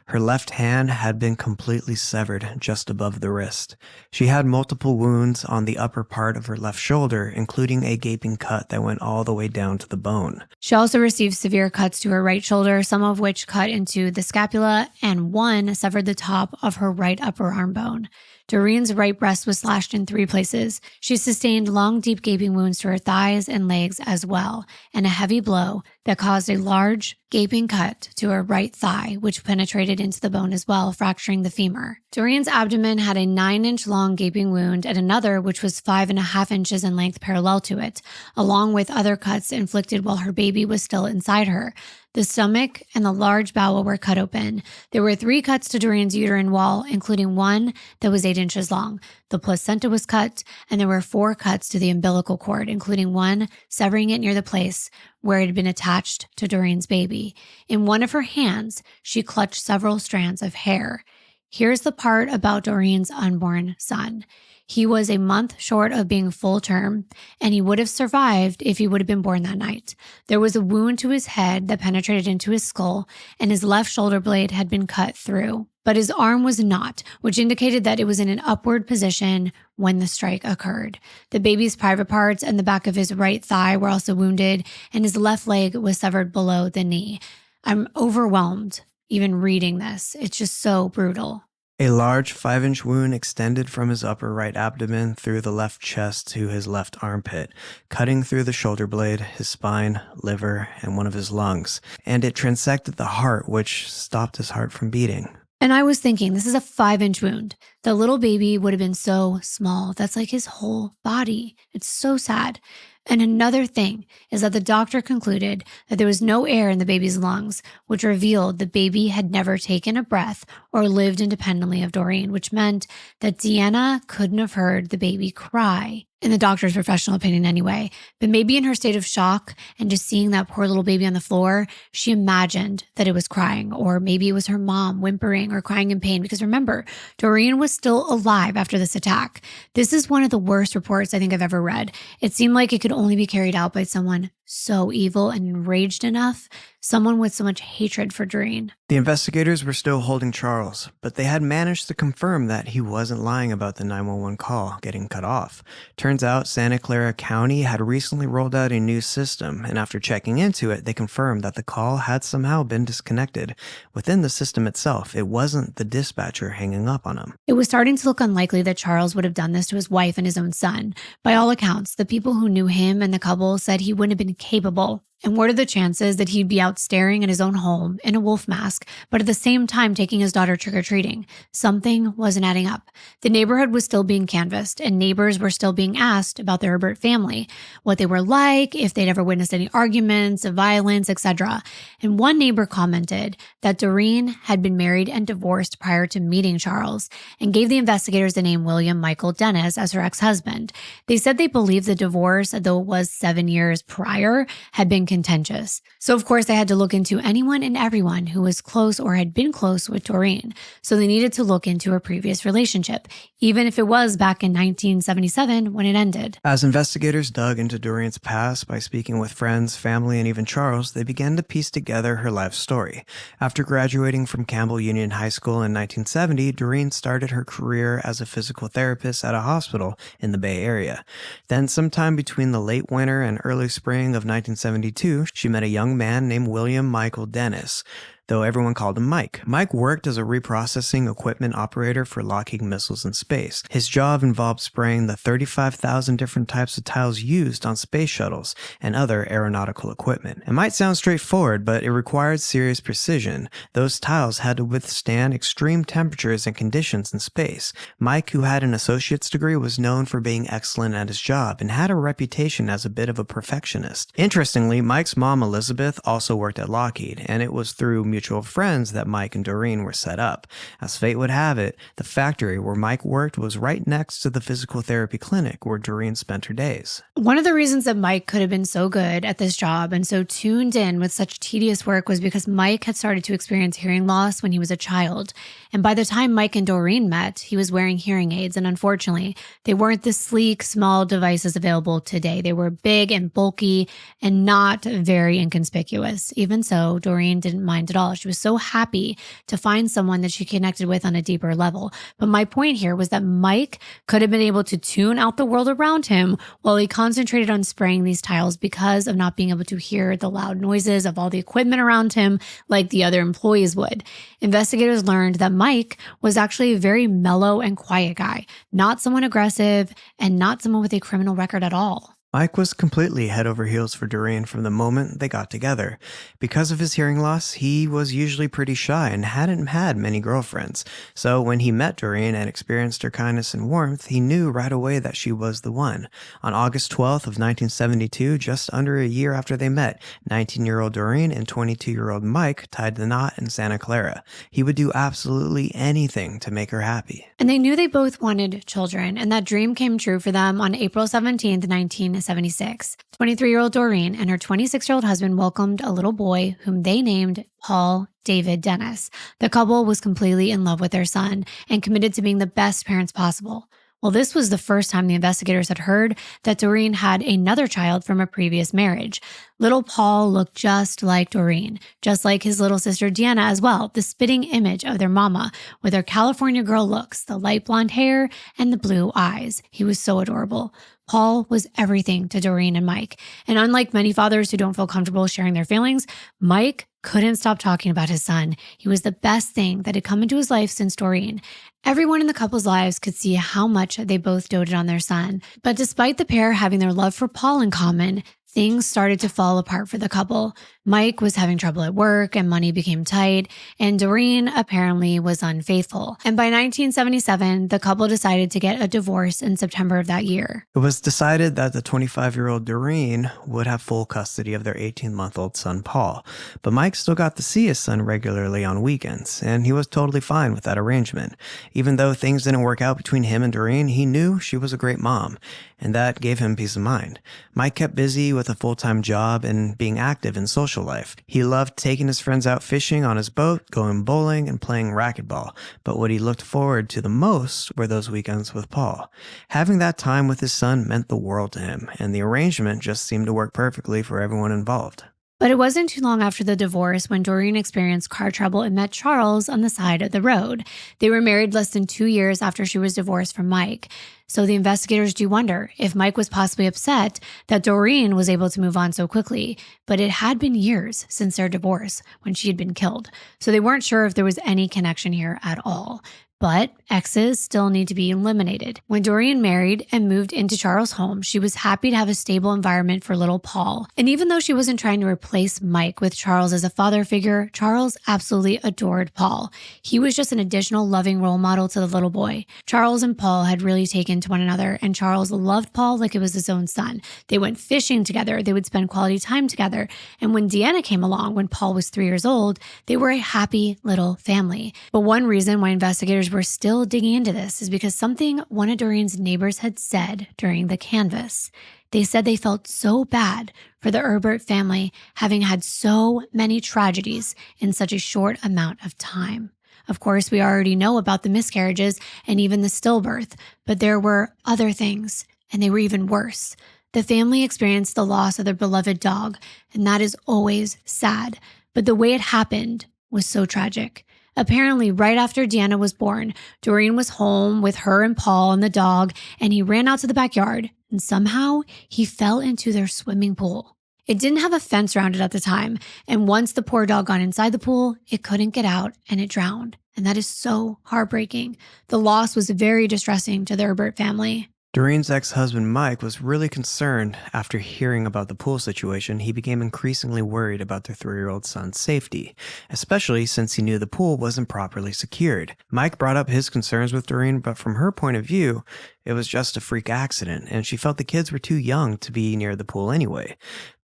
Her left hand had been completely severed just above the wrist. She had multiple wounds on the upper part of her left shoulder, including a gaping cut that went all the way down to the bone. She also received severe cuts to her right shoulder, some of which cut into the scapula, and one severed the top of her right upper arm bone. Doreen's right breast was slashed in 3 places. She sustained long, deep gaping wounds to her thighs and legs as well, and a heavy blow that caused a large, gaping cut to her right thigh, which penetrated into the bone as well, fracturing the femur. Doreen's abdomen had a 9-inch long gaping wound and another which was 5.5 inches in length parallel to it, along with other cuts inflicted while her baby was still inside her. The stomach and the large bowel were cut open. There were 3 cuts to Doreen's uterine wall, including one that was 8 inches long. The placenta was cut, and there were 4 cuts to the umbilical cord, including one severing it near the place where it had been attached to Doreen's baby. In one of her hands, she clutched several strands of hair. Here's the part about Doreen's unborn son. He was a month short of being full term, and he would have survived if he would have been born that night. There was a wound to his head that penetrated into his skull, and his left shoulder blade had been cut through. But his arm was not, which indicated that it was in an upward position when the strike occurred. The baby's private parts and the back of his right thigh were also wounded, and his left leg was severed below the knee. I'm overwhelmed even reading this. It's just so brutal. A large 5-inch wound extended from his upper right abdomen through the left chest to his left armpit, cutting through the shoulder blade, his spine, liver, and one of his lungs, and it transected the heart, which stopped his heart from beating. And I was thinking, this is a 5-inch wound. The little baby would have been so small. That's like his whole body. It's so sad. And another thing is that the doctor concluded that there was no air in the baby's lungs, which revealed the baby had never taken a breath or lived independently of Doreen, which meant that Deanna couldn't have heard the baby cry, in the doctor's professional opinion anyway. But maybe in her state of shock and just seeing that poor little baby on the floor, she imagined that it was crying, or maybe it was her mom whimpering or crying in pain. Because remember, Doreen was still alive after this attack. This is one of the worst reports I think I've ever read. It seemed like it could only be carried out by someone so evil and enraged enough, someone with so much hatred for Doreen. The investigators were still holding Charles, but they had managed to confirm that he wasn't lying about the 911 call getting cut off. Turns out Santa Clara County had recently rolled out a new system, and after checking into it, they confirmed that the call had somehow been disconnected. Within the system itself, it wasn't the dispatcher hanging up on him. It was starting to look unlikely that Charles would have done this to his wife and his own son. By all accounts, the people who knew him and the couple said he wouldn't have been capable. And what are the chances that he'd be out staring at his own home in a wolf mask, but at the same time taking his daughter trick-or-treating? Something wasn't adding up. The neighborhood was still being canvassed, and neighbors were still being asked about the Erbert family, what they were like, if they'd ever witnessed any arguments, violence, etc. And one neighbor commented that Doreen had been married and divorced prior to meeting Charles, and gave the investigators the name William Michael Dennis as her ex-husband. They said they believed the divorce, though it was 7 years prior, had been contentious. So of course they had to look into anyone and everyone who was close or had been close with Doreen. So they needed to look into her previous relationship, even if it was back in 1977 when it ended. As investigators dug into Doreen's past by speaking with friends, family, and even Charles, they began to piece together her life story. After graduating from Campbell Union High School in 1970, Doreen started her career as a physical therapist at a hospital in the Bay Area. Then sometime between the late winter and early spring of 1972, she met a young man named William Michael Dennis, though everyone called him Mike. Mike worked as a reprocessing equipment operator for Lockheed Missiles in space. His job involved spraying the 35,000 different types of tiles used on space shuttles and other aeronautical equipment. It might sound straightforward, but it required serious precision. Those tiles had to withstand extreme temperatures and conditions in space. Mike, who had an associate's degree, was known for being excellent at his job and had a reputation as a bit of a perfectionist. Interestingly, Mike's mom, Elizabeth, also worked at Lockheed, and it was through mutual friends that Mike and Doreen were set up. As fate would have it, the factory where Mike worked was right next to the physical therapy clinic where Doreen spent her days. One of the reasons that Mike could have been so good at this job and so tuned in with such tedious work was because Mike had started to experience hearing loss when he was a child. And by the time Mike and Doreen met, he was wearing hearing aids. And unfortunately, they weren't the sleek, small devices available today. They were big and bulky and not very inconspicuous. Even so, Doreen didn't mind at all. She was so happy to find someone that she connected with on a deeper level. But my point here was that Mike could have been able to tune out the world around him while he concentrated on spraying these tiles because of not being able to hear the loud noises of all the equipment around him like the other employees would. Investigators learned that Mike was actually a very mellow and quiet guy, not someone aggressive and not someone with a criminal record at all. Mike was completely head over heels for Doreen from the moment they got together. Because of his hearing loss, he was usually pretty shy and hadn't had many girlfriends. So when he met Doreen and experienced her kindness and warmth, he knew right away that she was the one. On August 12th of 1972, just under a year after they met, 19-year-old Doreen and 22-year-old Mike tied the knot in Santa Clara. He would do absolutely anything to make her happy. And they knew they both wanted children, and that dream came true for them on April 17th, 1976. 23-year-old Doreen and her 26-year-old husband welcomed a little boy whom they named Paul David Dennis. The couple was completely in love with their son and committed to being the best parents possible. Well, this was the first time the investigators had heard that Doreen had another child from a previous marriage. Little Paul looked just like Doreen, just like his little sister Deanna as well, the spitting image of their mama, with her California girl looks, the light blonde hair and the blue eyes. He was so adorable. Paul was everything to Doreen and Mike. And unlike many fathers who don't feel comfortable sharing their feelings, Mike couldn't stop talking about his son. He was the best thing that had come into his life since Doreen. Everyone in the couple's lives could see how much they both doted on their son. But despite the pair having their love for Paul in common, things started to fall apart for the couple. Mike was having trouble at work and money became tight, and Doreen apparently was unfaithful. And by 1977, the couple decided to get a divorce in September of that year. It was decided that the 25-year-old Doreen would have full custody of their 18-month-old son, Paul. But Mike still got to see his son regularly on weekends, and he was totally fine with that arrangement. Even though things didn't work out between him and Doreen, he knew she was a great mom, and that gave him peace of mind. Mike kept busy with a full-time job and being active in social life. He loved taking his friends out fishing on his boat, going bowling, and playing racquetball. But what he looked forward to the most were those weekends with Paul. Having that time with his son meant the world to him, and the arrangement just seemed to work perfectly for everyone involved. But it wasn't too long after the divorce when Doreen experienced car trouble and met Charles on the side of the road. They were married less than 2 years after she was divorced from Mike. So the investigators do wonder if Mike was possibly upset that Doreen was able to move on so quickly. But it had been years since their divorce when she had been killed. So they weren't sure if there was any connection here at all. But exes still need to be eliminated. When Doreen married and moved into Charles' home, she was happy to have a stable environment for little Paul. And even though she wasn't trying to replace Mike with Charles as a father figure, Charles absolutely adored Paul. He was just an additional loving role model to the little boy. Charles and Paul had really taken to one another, and Charles loved Paul like it was his own son. They went fishing together. They would spend quality time together. And when Deanna came along, when Paul was 3 years old, they were a happy little family. But one reason why investigators were still digging into this is because something one of Doreen's neighbors had said during the canvass. They said they felt so bad for the Erbert family having had so many tragedies in such a short amount of time. Of course, we already know about the miscarriages and even the stillbirth, but there were other things, and they were even worse. The family experienced the loss of their beloved dog, and that is always sad. But the way it happened was so tragic. Apparently, right after Deanna was born, Doreen was home with her and Paul and the dog, and he ran out to the backyard, and somehow he fell into their swimming pool. It didn't have a fence around it at the time, and once the poor dog got inside the pool, it couldn't get out and it drowned. And that is so heartbreaking. The loss was very distressing to the Erbert family. Doreen's ex-husband Mike was really concerned after hearing about the pool situation. He became increasingly worried about their 3-year-old son's safety, especially since he knew the pool wasn't properly secured. Mike brought up his concerns with Doreen, but from her point of view, it was just a freak accident, and she felt the kids were too young to be near the pool anyway.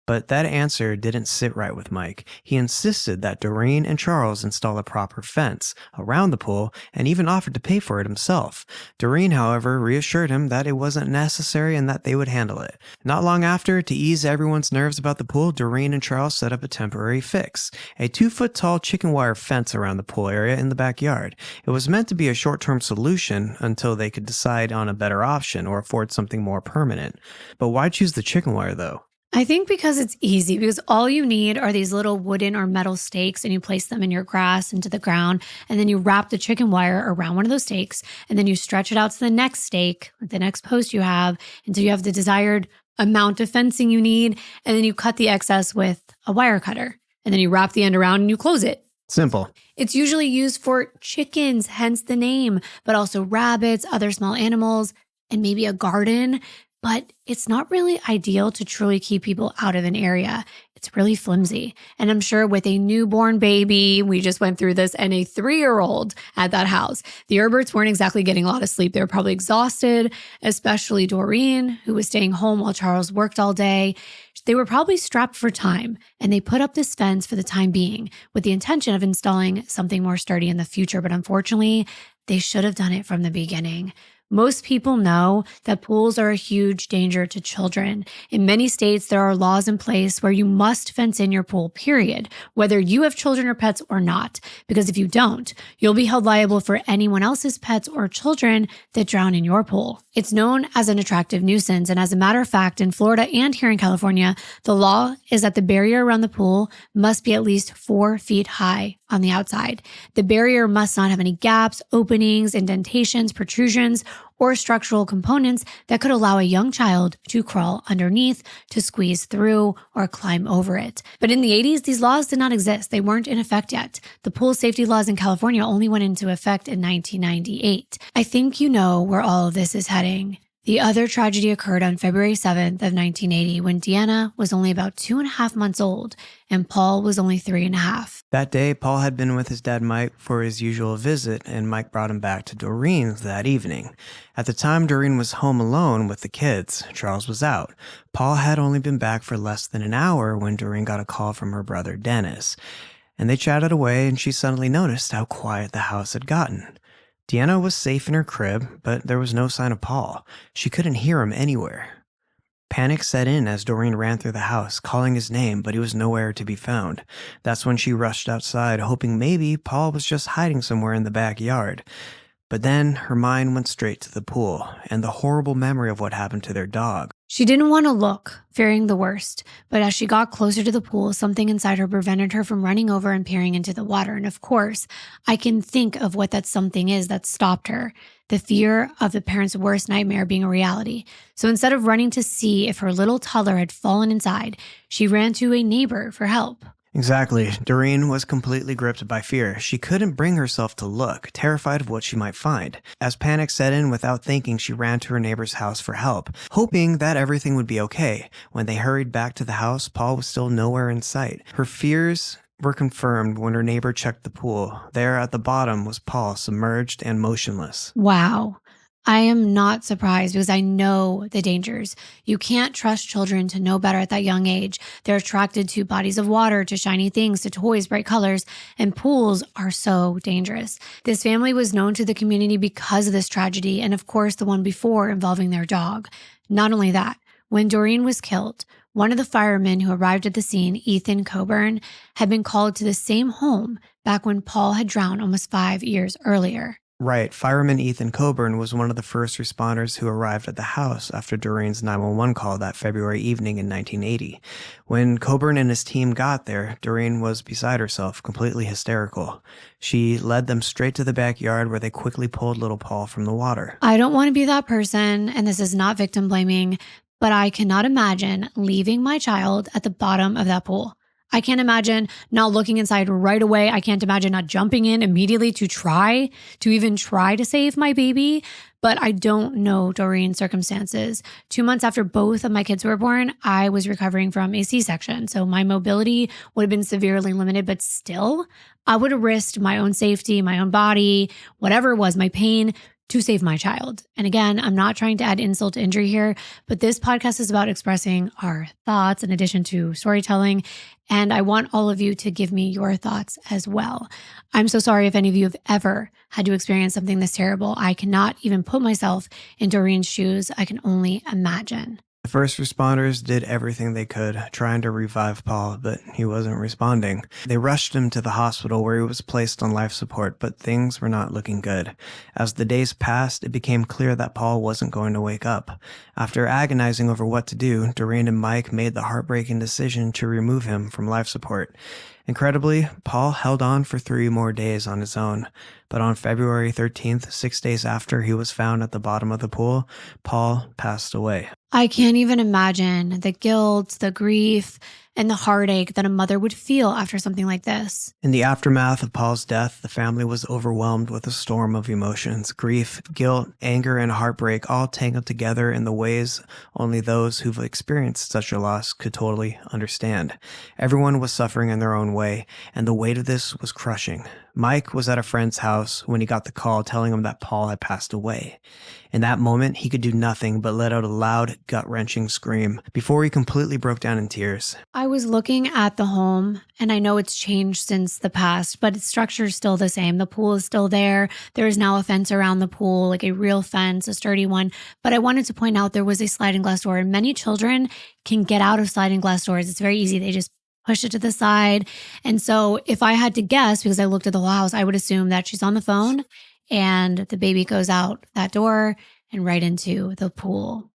But that answer didn't sit right with Mike. He insisted that Doreen and Charles install a proper fence around the pool and even offered to pay for it himself. Doreen, however, reassured him that it wasn't necessary and that they would handle it. Not long after, to ease everyone's nerves about the pool, Doreen and Charles set up a temporary fix, a 2-foot-tall chicken wire fence around the pool area in the backyard. It was meant to be a short-term solution until they could decide on a better option or afford something more permanent. But why choose the chicken wire, though? I think because it's easy, because all you need are these little wooden or metal stakes and you place them in your grass into the ground, and then you wrap the chicken wire around one of those stakes, and then you stretch it out to the next stake, the next post you have, until you have the desired amount of fencing you need, and then you cut the excess with a wire cutter, and then you wrap the end around and you close it. Simple. It's usually used for chickens, hence the name, but also rabbits, other small animals, and maybe a garden. But it's not really ideal to truly keep people out of an area. It's really flimsy. And I'm sure with a newborn baby, we just went through this, and a 3-year-old at that house, the Erberts weren't exactly getting a lot of sleep. They were probably exhausted, especially Doreen, who was staying home while Charles worked all day. They were probably strapped for time, and they put up this fence for the time being with the intention of installing something more sturdy in the future. But unfortunately, they should have done it from the beginning. Most people know that pools are a huge danger to children. In many states, there are laws in place where you must fence in your pool, period, whether you have children or pets or not. Because if you don't, you'll be held liable for anyone else's pets or children that drown in your pool. It's known as an attractive nuisance. And as a matter of fact, in Florida and here in California, the law is that the barrier around the pool must be at least 4 feet high on the outside. The barrier must not have any gaps, openings, indentations, protrusions, or structural components that could allow a young child to crawl underneath, to squeeze through, or climb over it. But in the 80s, these laws did not exist. They weren't in effect yet. The pool safety laws in California only went into effect in 1998. I think you know where all of this is heading. The other tragedy occurred on February 7th of 1980 when Deanna was only about 2.5 months old and Paul was only 3.5. That day, Paul had been with his dad Mike for his usual visit, and Mike brought him back to Doreen's that evening. At the time, Doreen was home alone with the kids. Charles was out. Paul had only been back for less than an hour when Doreen got a call from her brother Dennis. And they chatted away, and she suddenly noticed how quiet the house had gotten. Deanna was safe in her crib, but there was no sign of Paul. She couldn't hear him anywhere. Panic set in as Doreen ran through the house, calling his name, but he was nowhere to be found. That's when she rushed outside, hoping maybe Paul was just hiding somewhere in the backyard. But then her mind went straight to the pool and the horrible memory of what happened to their dog. She didn't want to look, fearing the worst, but as she got closer to the pool, something inside her prevented her from running over and peering into the water. And of course, I can think of what that something is that stopped her. The fear of the parents' worst nightmare being a reality. So instead of running to see if her little toddler had fallen inside, she ran to a neighbor for help. Exactly. Doreen was completely gripped by fear. She couldn't bring herself to look, terrified of what she might find. As panic set in, without thinking, she ran to her neighbor's house for help, hoping that everything would be okay. When they hurried back to the house, Paul was still nowhere in sight. Her fears were confirmed when her neighbor checked the pool. There at the bottom was Paul, submerged and motionless. Wow. I am not surprised because I know the dangers. You can't trust children to know better at that young age. They're attracted to bodies of water, to shiny things, to toys, bright colors, and pools are so dangerous. This family was known to the community because of this tragedy, and of course the one before involving their dog. Not only that, when Doreen was killed, one of the firemen who arrived at the scene, Ethan Coburn, had been called to the same home back when Paul had drowned almost 5 years earlier. Right, fireman Ethan Coburn was one of the first responders who arrived at the house after Doreen's 911 call that February evening in 1980. When Coburn and his team got there, Doreen was beside herself, completely hysterical. She led them straight to the backyard where they quickly pulled little Paul from the water. I don't want to be that person, and this is not victim blaming, but I cannot imagine leaving my child at the bottom of that pool. I can't imagine not looking inside right away. I can't imagine not jumping in immediately to even try to save my baby. But I don't know Doreen's circumstances. 2 months after both of my kids were born, I was recovering from a C-section. So my mobility would have been severely limited, but still, I would have risked my own safety, my own body, whatever it was, my pain, to save my child. And again, I'm not trying to add insult to injury here, but this podcast is about expressing our thoughts in addition to storytelling. And I want all of you to give me your thoughts as well. I'm so sorry if any of you have ever had to experience something this terrible. I cannot even put myself in Doreen's shoes. I can only imagine. The first responders did everything they could, trying to revive Paul, but he wasn't responding. They rushed him to the hospital where he was placed on life support, but things were not looking good. As the days passed, it became clear that Paul wasn't going to wake up. After agonizing over what to do, Doreen and Mike made the heartbreaking decision to remove him from life support. Incredibly, Paul held on for 3 more days on his own, but on February 13th, 6 days after he was found at the bottom of the pool, Paul passed away. I can't even imagine the guilt, the grief, and the heartache that a mother would feel after something like this. In the aftermath of Paul's death, the family was overwhelmed with a storm of emotions. Grief, guilt, anger, and heartbreak all tangled together in the ways only those who've experienced such a loss could totally understand. Everyone was suffering in their own way, and the weight of this was crushing. Mike was at a friend's house when he got the call telling him that Paul had passed away. In that moment, he could do nothing but let out a loud, gut-wrenching scream before he completely broke down in tears. I was looking at the home, and I know it's changed since the past, but its structure is still the same. The pool is still there. There is now a fence around the pool, like a real fence, a sturdy one. But I wanted to point out there was a sliding glass door, and many children can get out of sliding glass doors. It's very easy. They just push it to the side. And so if I had to guess, because I looked at the whole house, I would assume that she's on the phone and the baby goes out that door and right into the pool.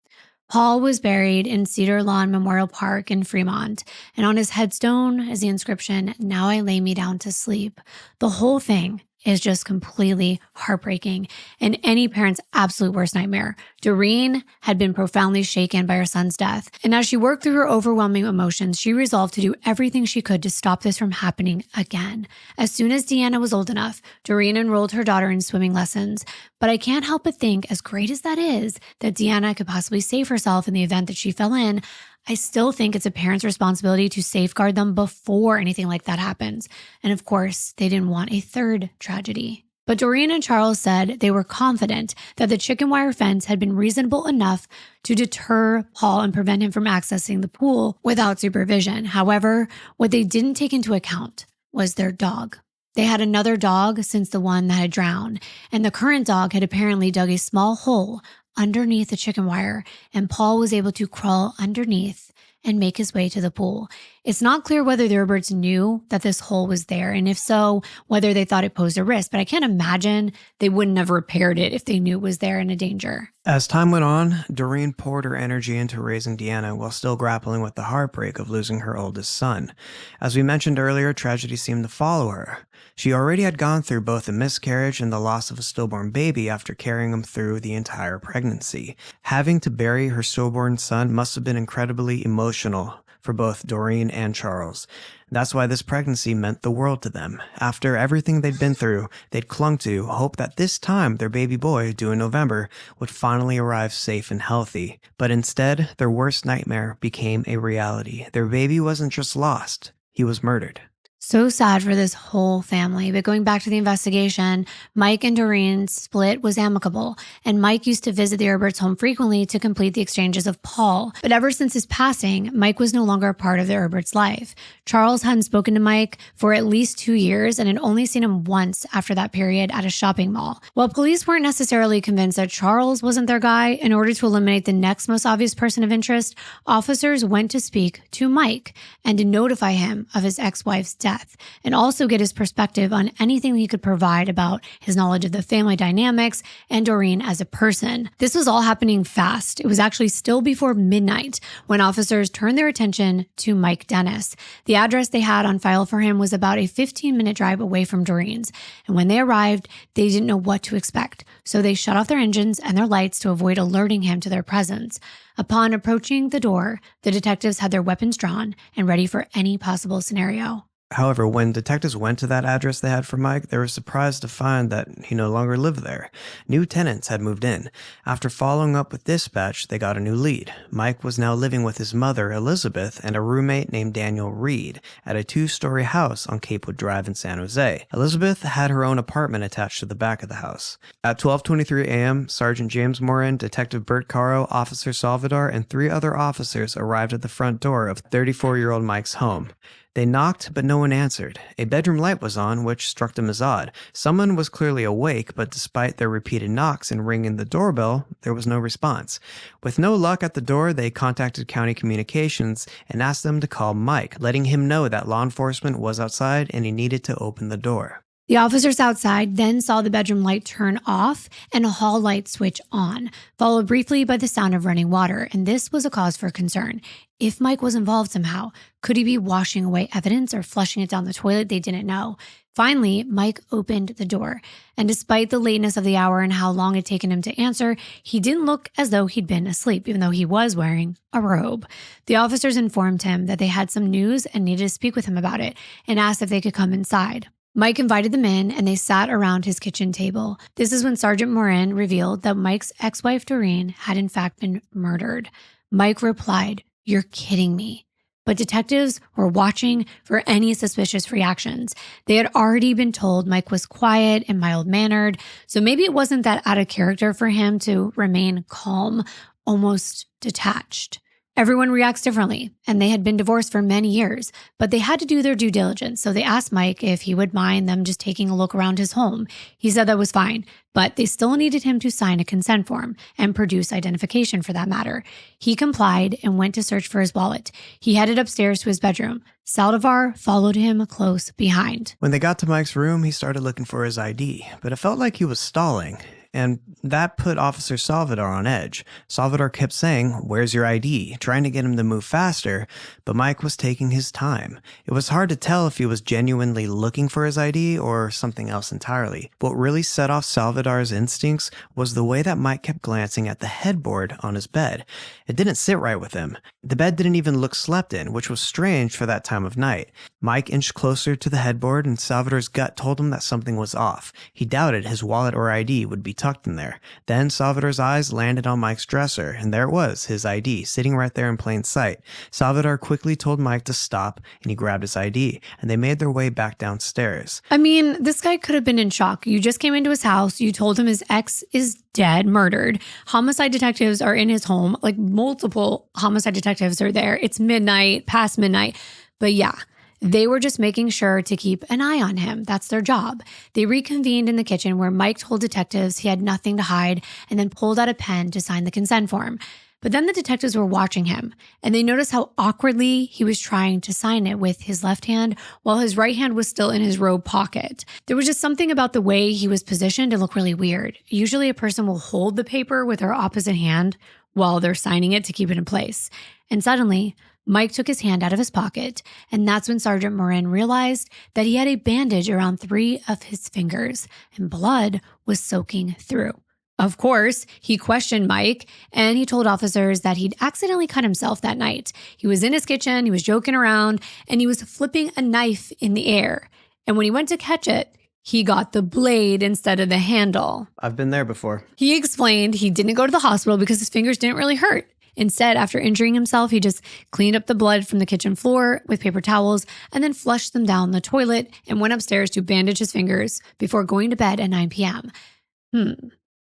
Paul was buried in Cedar Lawn Memorial Park in Fremont, and on his headstone is the inscription, "Now I lay me down to sleep." The whole thing is just completely heartbreaking and any parent's absolute worst nightmare. Doreen had been profoundly shaken by her son's death, and as she worked through her overwhelming emotions, she resolved to do everything she could to stop this from happening again. As soon as Deanna was old enough, Doreen enrolled her daughter in swimming lessons. But I can't help but think, as great as that is, that Deanna could possibly save herself in the event that she fell in, I still think it's a parent's responsibility to safeguard them before anything like that happens. And of course, they didn't want a third tragedy. But Doreen and Charles said they were confident that the chicken wire fence had been reasonable enough to deter Paul and prevent him from accessing the pool without supervision. However, what they didn't take into account was their dog. They had another dog since the one that had drowned, and the current dog had apparently dug a small hole underneath the chicken wire, and Paul was able to crawl underneath and make his way to the pool. It's not clear whether the Erberts knew that this hole was there, and if so, whether they thought it posed a risk, but I can't imagine they wouldn't have repaired it if they knew it was there and a danger. As time went on, Doreen poured her energy into raising Deanna while still grappling with the heartbreak of losing her oldest son. As we mentioned earlier, tragedy seemed to follow her. She already had gone through both a miscarriage and the loss of a stillborn baby after carrying him through the entire pregnancy. Having to bury her stillborn son must have been incredibly emotional for both Doreen and Charles. That's why this pregnancy meant the world to them. After everything they'd been through, they'd clung to hope that this time their baby boy, due in November, would finally arrive safe and healthy. But instead, their worst nightmare became a reality. Their baby wasn't just lost, he was murdered. So sad for this whole family. But going back to the investigation, Mike and Doreen's split was amicable, and Mike used to visit the Erberts' home frequently to complete the exchanges of Paul. But ever since his passing, Mike was no longer a part of the Erberts' life. Charles hadn't spoken to Mike for at least 2 years and had only seen him once after that period at a shopping mall. While police weren't necessarily convinced that Charles wasn't their guy, in order to eliminate the next most obvious person of interest, officers went to speak to Mike and to notify him of his ex-wife's death, and also get his perspective on anything he could provide about his knowledge of the family dynamics and Doreen as a person. This was all happening fast. It was actually still before midnight when officers turned their attention to Mike Dennis. The address they had on file for him was about a 15-minute drive away from Doreen's, and when they arrived, they didn't know what to expect, so they shut off their engines and their lights to avoid alerting him to their presence. Upon approaching the door, the detectives had their weapons drawn and ready for any possible scenario. However, when detectives went to that address they had for Mike, they were surprised to find that he no longer lived there. New tenants had moved in. After following up with dispatch, they got a new lead. Mike was now living with his mother, Elizabeth, and a roommate named Daniel Reed at a 2-story house on Capewood Drive in San Jose. Elizabeth had her own apartment attached to the back of the house. At 12:23 a.m., Sergeant James Morin, Detective Bert Caro, Officer Salvador, and 3 other officers arrived at the front door of 34-year-old Mike's home. They knocked, but no one answered. A bedroom light was on, which struck them as odd. Someone was clearly awake, but despite their repeated knocks and ringing the doorbell, there was no response. With no luck at the door, they contacted County Communications and asked them to call Mike, letting him know that law enforcement was outside and he needed to open the door. The officers outside then saw the bedroom light turn off and a hall light switch on, followed briefly by the sound of running water, and this was a cause for concern. If Mike was involved somehow, could he be washing away evidence or flushing it down the toilet? They didn't know. Finally, Mike opened the door, and despite the lateness of the hour and how long it had taken him to answer, he didn't look as though he'd been asleep, even though he was wearing a robe. The officers informed him that they had some news and needed to speak with him about it, and asked if they could come inside. Mike invited them in, and they sat around his kitchen table. This is when Sergeant Morin revealed that Mike's ex-wife, Doreen, had in fact been murdered. Mike replied, "You're kidding me." But detectives were watching for any suspicious reactions. They had already been told Mike was quiet and mild-mannered, so maybe it wasn't that out of character for him to remain calm, almost detached. Everyone reacts differently, and they had been divorced for many years, but they had to do their due diligence, so they asked Mike if he would mind them just taking a look around his home. He said that was fine, but they still needed him to sign a consent form and produce identification for that matter. He complied and went to search for his wallet. He headed upstairs to his bedroom. Saldivar followed him close behind. When they got to Mike's room, he started looking for his ID, but it felt like he was stalling. And that put Officer Salvador on edge. Salvador kept saying, "Where's your ID?" trying to get him to move faster, but Mike was taking his time. It was hard to tell if he was genuinely looking for his ID or something else entirely. What really set off Salvador's instincts was the way that Mike kept glancing at the headboard on his bed. It didn't sit right with him. The bed didn't even look slept in, which was strange for that time of night. Mike inched closer to the headboard, and Salvador's gut told him that something was off. He doubted his wallet or ID would be tucked in there. Then Salvador's eyes landed on Mike's dresser, and there it was, his ID, sitting right there in plain sight. Salvador quickly told Mike to stop, and he grabbed his ID, and they made their way back downstairs. I mean, this guy could have been in shock. You just came into his house. You told him his ex is dead, murdered. Homicide detectives are in his home. Like, multiple homicide detectives are there. It's midnight, past midnight. But yeah, they were just making sure to keep an eye on him. That's their job. They reconvened in the kitchen where Mike told detectives he had nothing to hide and then pulled out a pen to sign the consent form. But then the detectives were watching him, and they noticed how awkwardly he was trying to sign it with his left hand while his right hand was still in his robe pocket. There was just something about the way he was positioned to look really weird. Usually a person will hold the paper with their opposite hand while they're signing it to keep it in place. And suddenly, Mike took his hand out of his pocket, and that's when Sergeant Morin realized that he had a bandage around 3 of his fingers, and blood was soaking through. Of course, he questioned Mike, and he told officers that he'd accidentally cut himself that night. He was in his kitchen, he was joking around, and he was flipping a knife in the air. And when he went to catch it, he got the blade instead of the handle. I've been there before. He explained he didn't go to the hospital because his fingers didn't really hurt. Instead, after injuring himself, he just cleaned up the blood from the kitchen floor with paper towels and then flushed them down the toilet and went upstairs to bandage his fingers before going to bed at 9 p.m.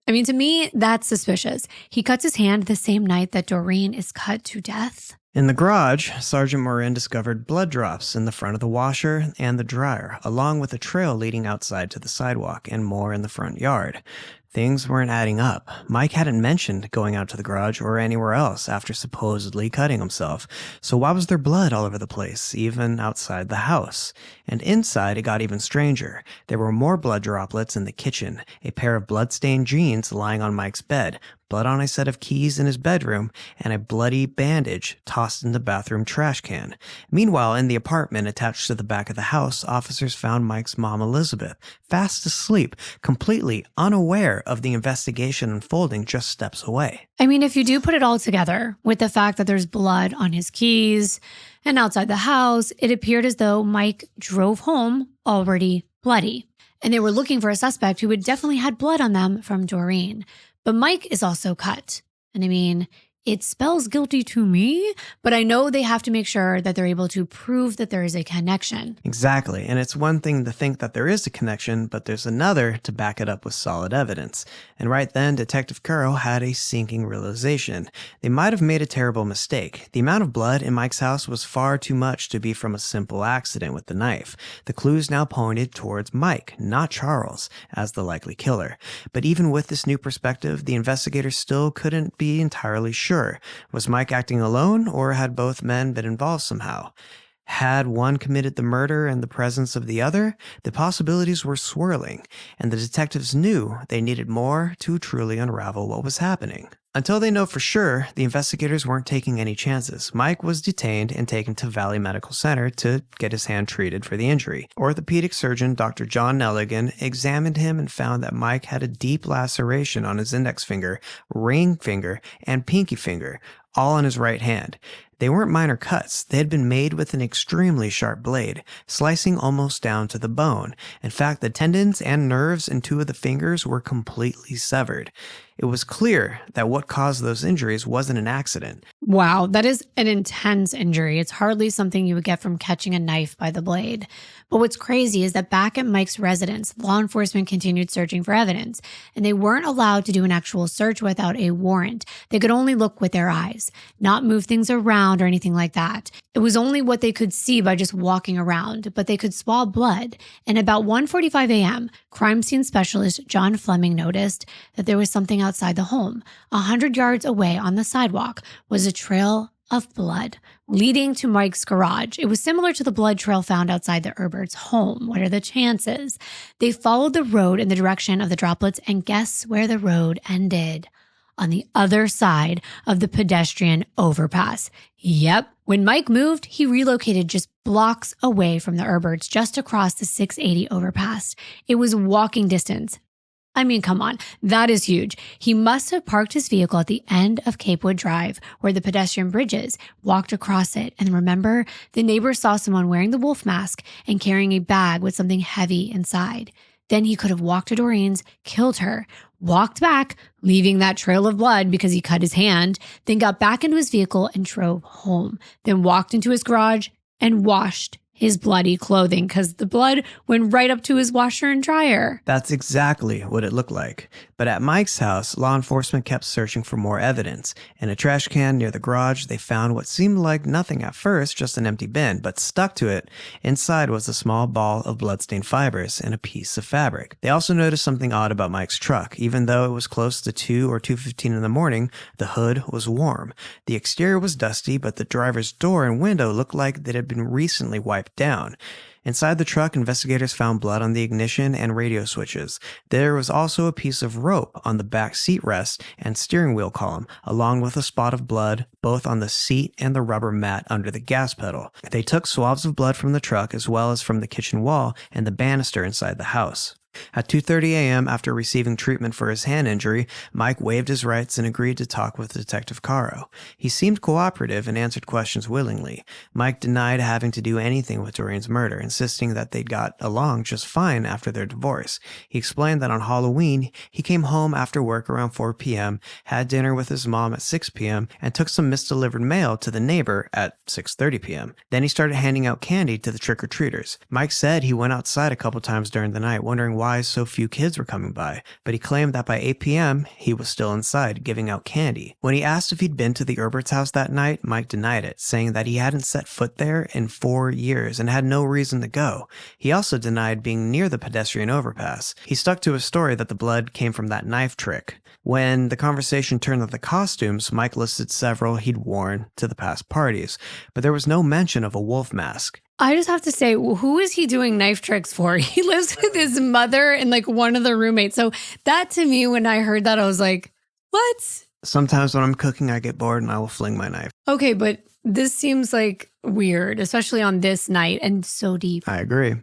I mean, to me, that's suspicious. He cuts his hand the same night that Doreen is cut to death. In the garage, Sergeant Morin discovered blood drops in the front of the washer and the dryer, along with a trail leading outside to the sidewalk and more in the front yard. Things weren't adding up. Mike hadn't mentioned going out to the garage or anywhere else after supposedly cutting himself. So why was there blood all over the place, even outside the house? And inside, it got even stranger. There were more blood droplets in the kitchen, a pair of blood-stained jeans lying on Mike's bed, blood on a set of keys in his bedroom, and a bloody bandage tossed in the bathroom trash can. Meanwhile, in the apartment attached to the back of the house, officers found Mike's mom, Elizabeth, fast asleep, completely unaware of the investigation unfolding just steps away. I mean, if you do put it all together with the fact that there's blood on his keys and outside the house, it appeared as though Mike drove home already bloody. And they were looking for a suspect who had definitely had blood on them from Doreen. But Mike is also cut. And I mean, it spells guilty to me, but I know they have to make sure that they're able to prove that there is a connection. Exactly. And it's one thing to think that there is a connection, but there's another to back it up with solid evidence. And right then, Detective Currow had a sinking realization. They might have made a terrible mistake. The amount of blood in Mike's house was far too much to be from a simple accident with the knife. The clues now pointed towards Mike, not Charles, as the likely killer. But even with this new perspective, the investigators still couldn't be entirely sure. Was Mike acting alone, or had both men been involved somehow? Had one committed the murder in the presence of the other? The possibilities were swirling, and the detectives knew they needed more to truly unravel what was happening. Until they know for sure, the investigators weren't taking any chances. Mike was detained and taken to Valley Medical Center to get his hand treated for the injury. Orthopedic surgeon Dr. John Nelligan examined him and found that Mike had a deep laceration on his index finger, ring finger, and pinky finger, all on his right hand. They weren't minor cuts. They had been made with an extremely sharp blade, slicing almost down to the bone. In fact, the tendons and nerves in two of the fingers were completely severed. It was clear that what caused those injuries wasn't an accident. Wow, that is an intense injury. It's hardly something you would get from catching a knife by the blade. But what's crazy is that back at Mike's residence, law enforcement continued searching for evidence, and they weren't allowed to do an actual search without a warrant. They could only look with their eyes, not move things around or anything like that. It was only what they could see by just walking around, but they could swab blood. And about 1:45 a.m., crime scene specialist John Fleming noticed that there was something outside the home. 100 yards away on the sidewalk was a trail of blood leading to Mike's garage. It was similar to the blood trail found outside the Erbert's home. What are the chances? They followed the road in the direction of the droplets, and guess where the road ended? On the other side of the pedestrian overpass. Yep. When Mike moved, he relocated just blocks away from the Erberts, just across the 680 overpass. It was walking distance. I mean, come on, that is huge. He must have parked his vehicle at the end of Capewood Drive, where the pedestrian bridge is, walked across it. And remember, the neighbor saw someone wearing the wolf mask and carrying a bag with something heavy inside. Then he could have walked to Doreen's, killed her, walked back, leaving that trail of blood because he cut his hand, then got back into his vehicle and drove home, then walked into his garage and washed his bloody clothing because the blood went right up to his washer and dryer. That's exactly what it looked like. But at Mike's house, law enforcement kept searching for more evidence. In a trash can near the garage, they found what seemed like nothing at first, just an empty bin, but stuck to it, inside was a small ball of bloodstained fibers and a piece of fabric. They also noticed something odd about Mike's truck. Even though it was close to 2 or 2:15 in the morning, the hood was warm. The exterior was dusty, but the driver's door and window looked like they had been recently wiped down. Inside the truck, investigators found blood on the ignition and radio switches. There was also a piece of rope on the back seat rest and steering wheel column, along with a spot of blood both on the seat and the rubber mat under the gas pedal. They took swabs of blood from the truck as well as from the kitchen wall and the banister inside the house. At 2:30 a.m., after receiving treatment for his hand injury, Mike waived his rights and agreed to talk with Detective Currow. He seemed cooperative and answered questions willingly. Mike denied having to do anything with Doreen's murder, insisting that they'd got along just fine after their divorce. He explained that on Halloween, he came home after work around 4 p.m., had dinner with his mom at 6 p.m., and took some misdelivered mail to the neighbor at 6:30 p.m. Then he started handing out candy to the trick-or-treaters. Mike said he went outside a couple times during the night, wondering why so few kids were coming by, but he claimed that by 8 p.m., he was still inside giving out candy. When he asked if he'd been to the Erberts' house that night, Mike denied it, saying that he hadn't set foot there in 4 years and had no reason to go. He also denied being near the pedestrian overpass. He stuck to his story that the blood came from that knife trick. When the conversation turned to the costumes, Mike listed several he'd worn to the past parties, but there was no mention of a wolf mask. I just have to say, who is he doing knife tricks for? He lives with his mother and like one of the roommates. So that to me, when I heard that, I was like, what? Sometimes when I'm cooking, I get bored and I will fling my knife. Okay, but this seems like weird, especially on this night and so deep. I agree.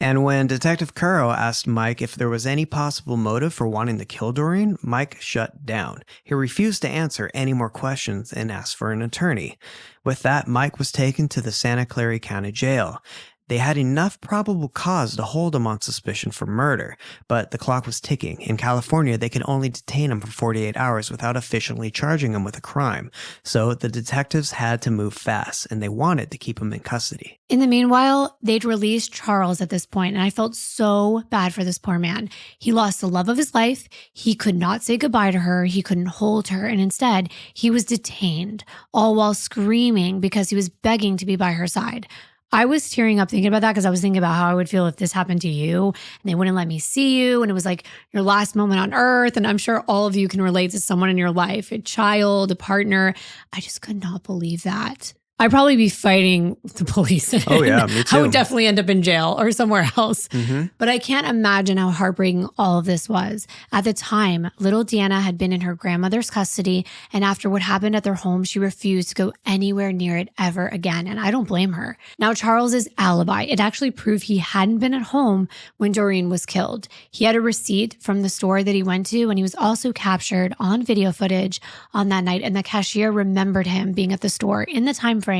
And when Detective Curro asked Mike if there was any possible motive for wanting to kill Doreen, Mike shut down. He refused to answer any more questions and asked for an attorney. With that, Mike was taken to the Santa Clara County Jail. They had enough probable cause to hold him on suspicion for murder, but the clock was ticking. In California, they could only detain him for 48 hours without officially charging him with a crime. So the detectives had to move fast, and they wanted to keep him in custody. In the meanwhile, they'd released Charles at this point, and I felt so bad for this poor man. He lost the love of his life. He could not say goodbye to her. He couldn't hold her, and instead, he was detained, all while screaming because he was begging to be by her side. I was tearing up thinking about that because I was thinking about how I would feel if this happened to you and they wouldn't let me see you. And it was like your last moment on earth. And I'm sure all of you can relate to someone in your life, a child, a partner. I just could not believe that. I'd probably be fighting the police. Oh, yeah, me too. I would definitely end up in jail or somewhere else. Mm-hmm. But I can't imagine how heartbreaking all of this was. At the time, little Deanna had been in her grandmother's custody, and after what happened at their home, she refused to go anywhere near it ever again, and I don't blame her. Now, Charles's alibi, it actually proved he hadn't been at home when Doreen was killed. He had a receipt from the store that he went to, and he was also captured on video footage on that night, and the cashier remembered him being at the store in the time frame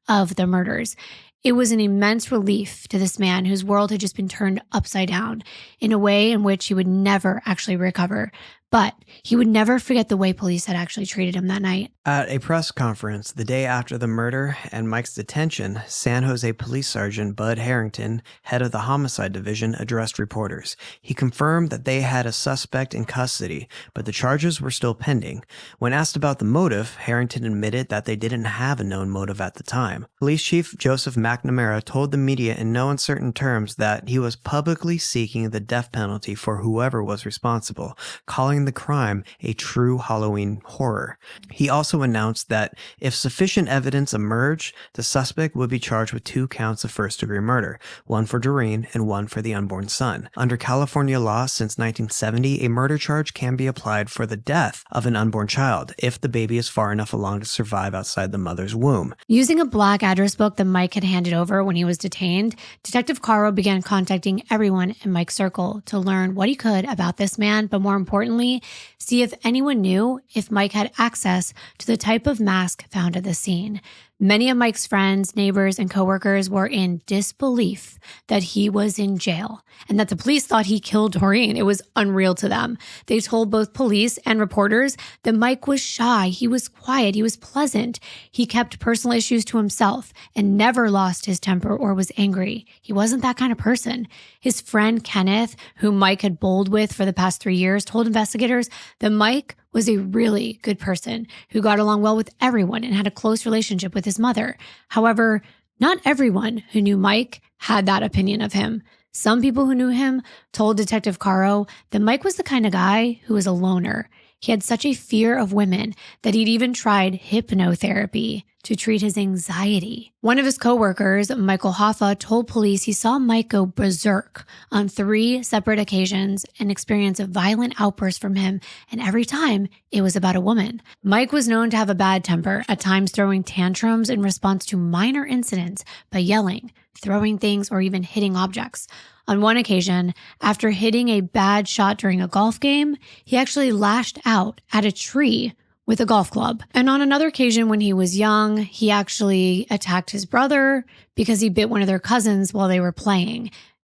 of the murders. It was an immense relief to this man whose world had just been turned upside down in a way in which he would never actually recover. But he would never forget the way police had actually treated him that night. At a press conference the day after the murder and Mike's detention, San Jose Police Sergeant Bud Harrington, head of the Homicide Division, addressed reporters. He confirmed that they had a suspect in custody, but the charges were still pending. When asked about the motive, Harrington admitted that they didn't have a known motive at the time. Police Chief Joseph McNamara told the media in no uncertain terms that he was publicly seeking the death penalty for whoever was responsible, calling the crime a true Halloween horror. He also announced that if sufficient evidence emerged, the suspect would be charged with 2 counts of first-degree murder, one for Doreen and one for the unborn son. Under California law since 1970, a murder charge can be applied for the death of an unborn child if the baby is far enough along to survive outside the mother's womb. Using a black address book that Mike had handed over when he was detained, Detective Caro began contacting everyone in Mike's circle to learn what he could about this man, but more importantly, see if anyone knew if Mike had access to the type of mask found at the scene. Many of Mike's friends, neighbors, and coworkers were in disbelief that he was in jail and that the police thought he killed Doreen. It was unreal to them. They told both police and reporters that Mike was shy, he was quiet, he was pleasant. He kept personal issues to himself and never lost his temper or was angry. He wasn't that kind of person. His friend Kenneth, whom Mike had bowled with for the past 3 years, told investigators that Mike was a really good person who got along well with everyone and had a close relationship with his mother. However, not everyone who knew Mike had that opinion of him. Some people who knew him told Detective Caro that Mike was the kind of guy who was a loner. He had such a fear of women that he'd even tried hypnotherapy to treat his anxiety. One of his coworkers, Michael Hoffa, told police he saw Mike go berserk on 3 separate occasions and experience a violent outburst from him, and every time it was about a woman. Mike was known to have a bad temper, at times throwing tantrums in response to minor incidents by yelling, throwing things, or even hitting objects. On one occasion, after hitting a bad shot during a golf game, he actually lashed out at a tree with a golf club. And on another occasion when he was young, he actually attacked his brother because he bit one of their cousins while they were playing.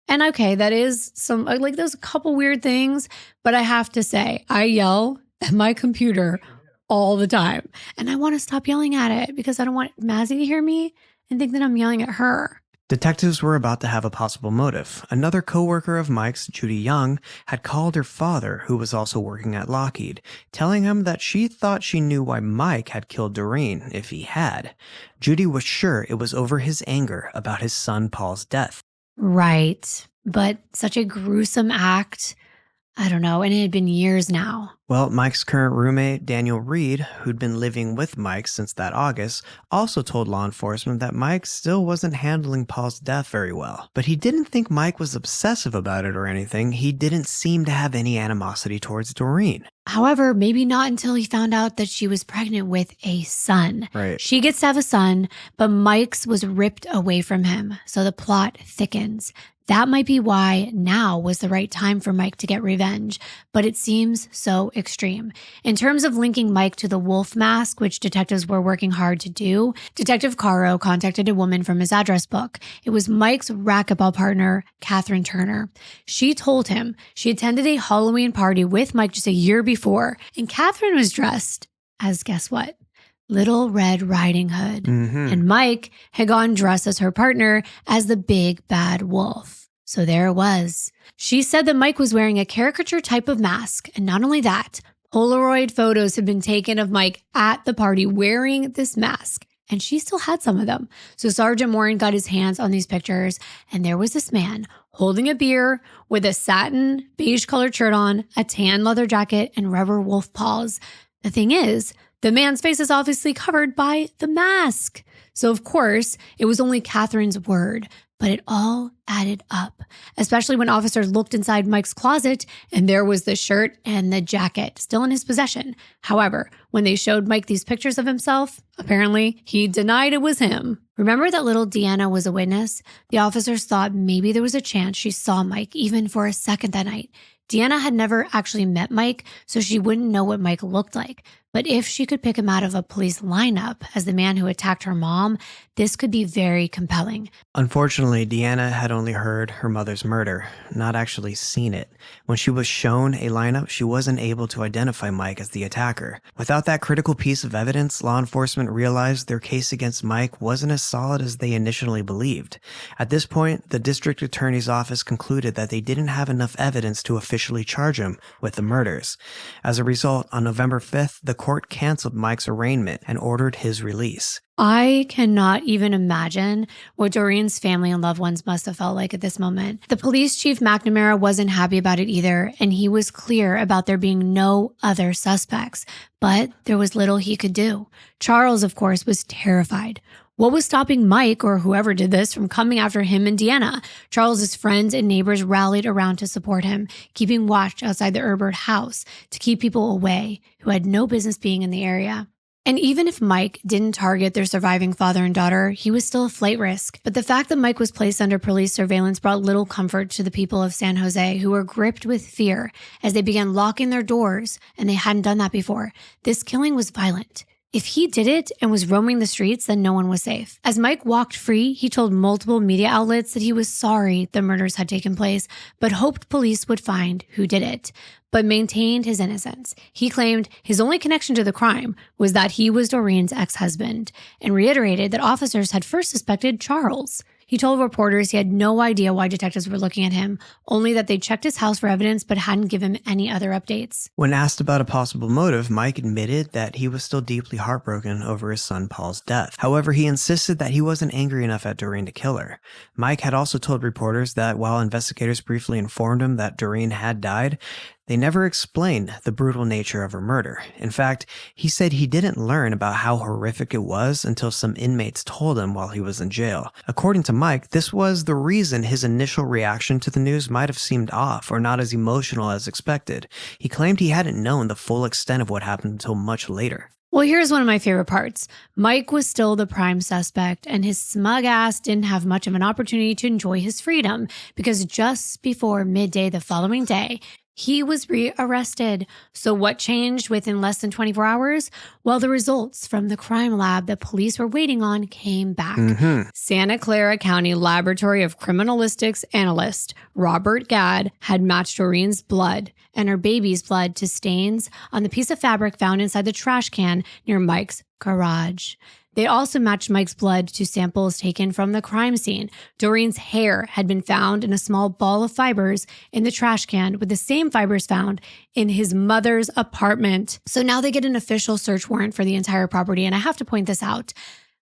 And okay, that is there's a couple weird things, but I have to say, I yell at my computer all the time. And I want to stop yelling at it because I don't want Mazzy to hear me and think that I'm yelling at her. Detectives were about to have a possible motive. Another coworker of Mike's, Judy Young, had called her father, who was also working at Lockheed, telling him that she thought she knew why Mike had killed Doreen, if he had. Judy was sure it was over his anger about his son Paul's death. Right. But such a gruesome act. I don't know. And it had been years now. Well, Mike's current roommate, Daniel Reed, who'd been living with Mike since that August, also told law enforcement that Mike still wasn't handling Paul's death very well. But he didn't think Mike was obsessive about it or anything. He didn't seem to have any animosity towards Doreen. However, maybe not until he found out that she was pregnant with a son. Right. She gets to have a son, but Mike's was ripped away from him, so the plot thickens. That might be why now was the right time for Mike to get revenge, but it seems so extreme. In terms of linking Mike to the wolf mask, which detectives were working hard to do, Detective Caro contacted a woman from his address book. It was Mike's racquetball partner, Catherine Turner. She told him she attended a Halloween party with Mike just a year before, and Catherine was dressed as, guess what? Little Red Riding Hood. And Mike had gone dressed as her partner as the big bad wolf. So there it was. She said that Mike was wearing a caricature type of mask. And not only that, Polaroid photos had been taken of Mike at the party wearing this mask. And she still had some of them. So Sergeant Morin got his hands on these pictures. And there was this man holding a beer with a satin beige colored shirt on, a tan leather jacket, and rubber wolf paws. The thing is, the man's face is obviously covered by the mask. So of course, it was only Catherine's word, but it all added up, especially when officers looked inside Mike's closet and there was the shirt and the jacket still in his possession. However, when they showed Mike these pictures of himself, apparently he denied it was him. Remember that little Deanna was a witness? The officers thought maybe there was a chance she saw Mike even for a second that night. Deanna had never actually met Mike, so she wouldn't know what Mike looked like. But if she could pick him out of a police lineup as the man who attacked her mom, this could be very compelling. Unfortunately, Deanna had only heard her mother's murder, not actually seen it. When she was shown a lineup, she wasn't able to identify Mike as the attacker. Without that critical piece of evidence, law enforcement realized their case against Mike wasn't as solid as they initially believed. At this point, the district attorney's office concluded that they didn't have enough evidence to officially charge him with the murders. As a result, on November 5th, the court canceled Mike's arraignment and ordered his release. I cannot even imagine what Doreen's family and loved ones must have felt like at this moment. The police chief McNamara wasn't happy about it either, and he was clear about there being no other suspects. But there was little he could do. Charles, of course, was terrified. What was stopping Mike, or whoever did this, from coming after him and Deanna? Charles's friends and neighbors rallied around to support him, keeping watch outside the Erbert house to keep people away who had no business being in the area. And even if Mike didn't target their surviving father and daughter, he was still a flight risk. But the fact that Mike was placed under police surveillance brought little comfort to the people of San Jose, who were gripped with fear as they began locking their doors, and they hadn't done that before. This killing was violent. If he did it and was roaming the streets, then no one was safe. As Mike walked free, he told multiple media outlets that he was sorry the murders had taken place, but hoped police would find who did it, but maintained his innocence. He claimed his only connection to the crime was that he was Doreen's ex-husband, and reiterated that officers had first suspected Charles. He told reporters he had no idea why detectives were looking at him, only that they checked his house for evidence but hadn't given him any other updates. When asked about a possible motive, Mike admitted that he was still deeply heartbroken over his son Paul's death. However, he insisted that he wasn't angry enough at Doreen to kill her. Mike had also told reporters that while investigators briefly informed him that Doreen had died, they never explained the brutal nature of her murder. In fact, he said he didn't learn about how horrific it was until some inmates told him while he was in jail. According to Mike, this was the reason his initial reaction to the news might have seemed off or not as emotional as expected. He claimed he hadn't known the full extent of what happened until much later. Well, here's one of my favorite parts. Mike was still the prime suspect, and his smug ass didn't have much of an opportunity to enjoy his freedom because just before midday the following day, he was rearrested. So what changed within less than 24 hours? Well, the results from the crime lab that police were waiting on came back. Santa Clara County Laboratory of Criminalistics analyst Robert Gadd had matched Doreen's blood and her baby's blood to stains on the piece of fabric found inside the trash can near Mike's garage. They also matched Mike's blood to samples taken from the crime scene. Doreen's hair had been found in a small ball of fibers in the trash can with the same fibers found in his mother's apartment. So now they get an official search warrant for the entire property. And I have to point this out.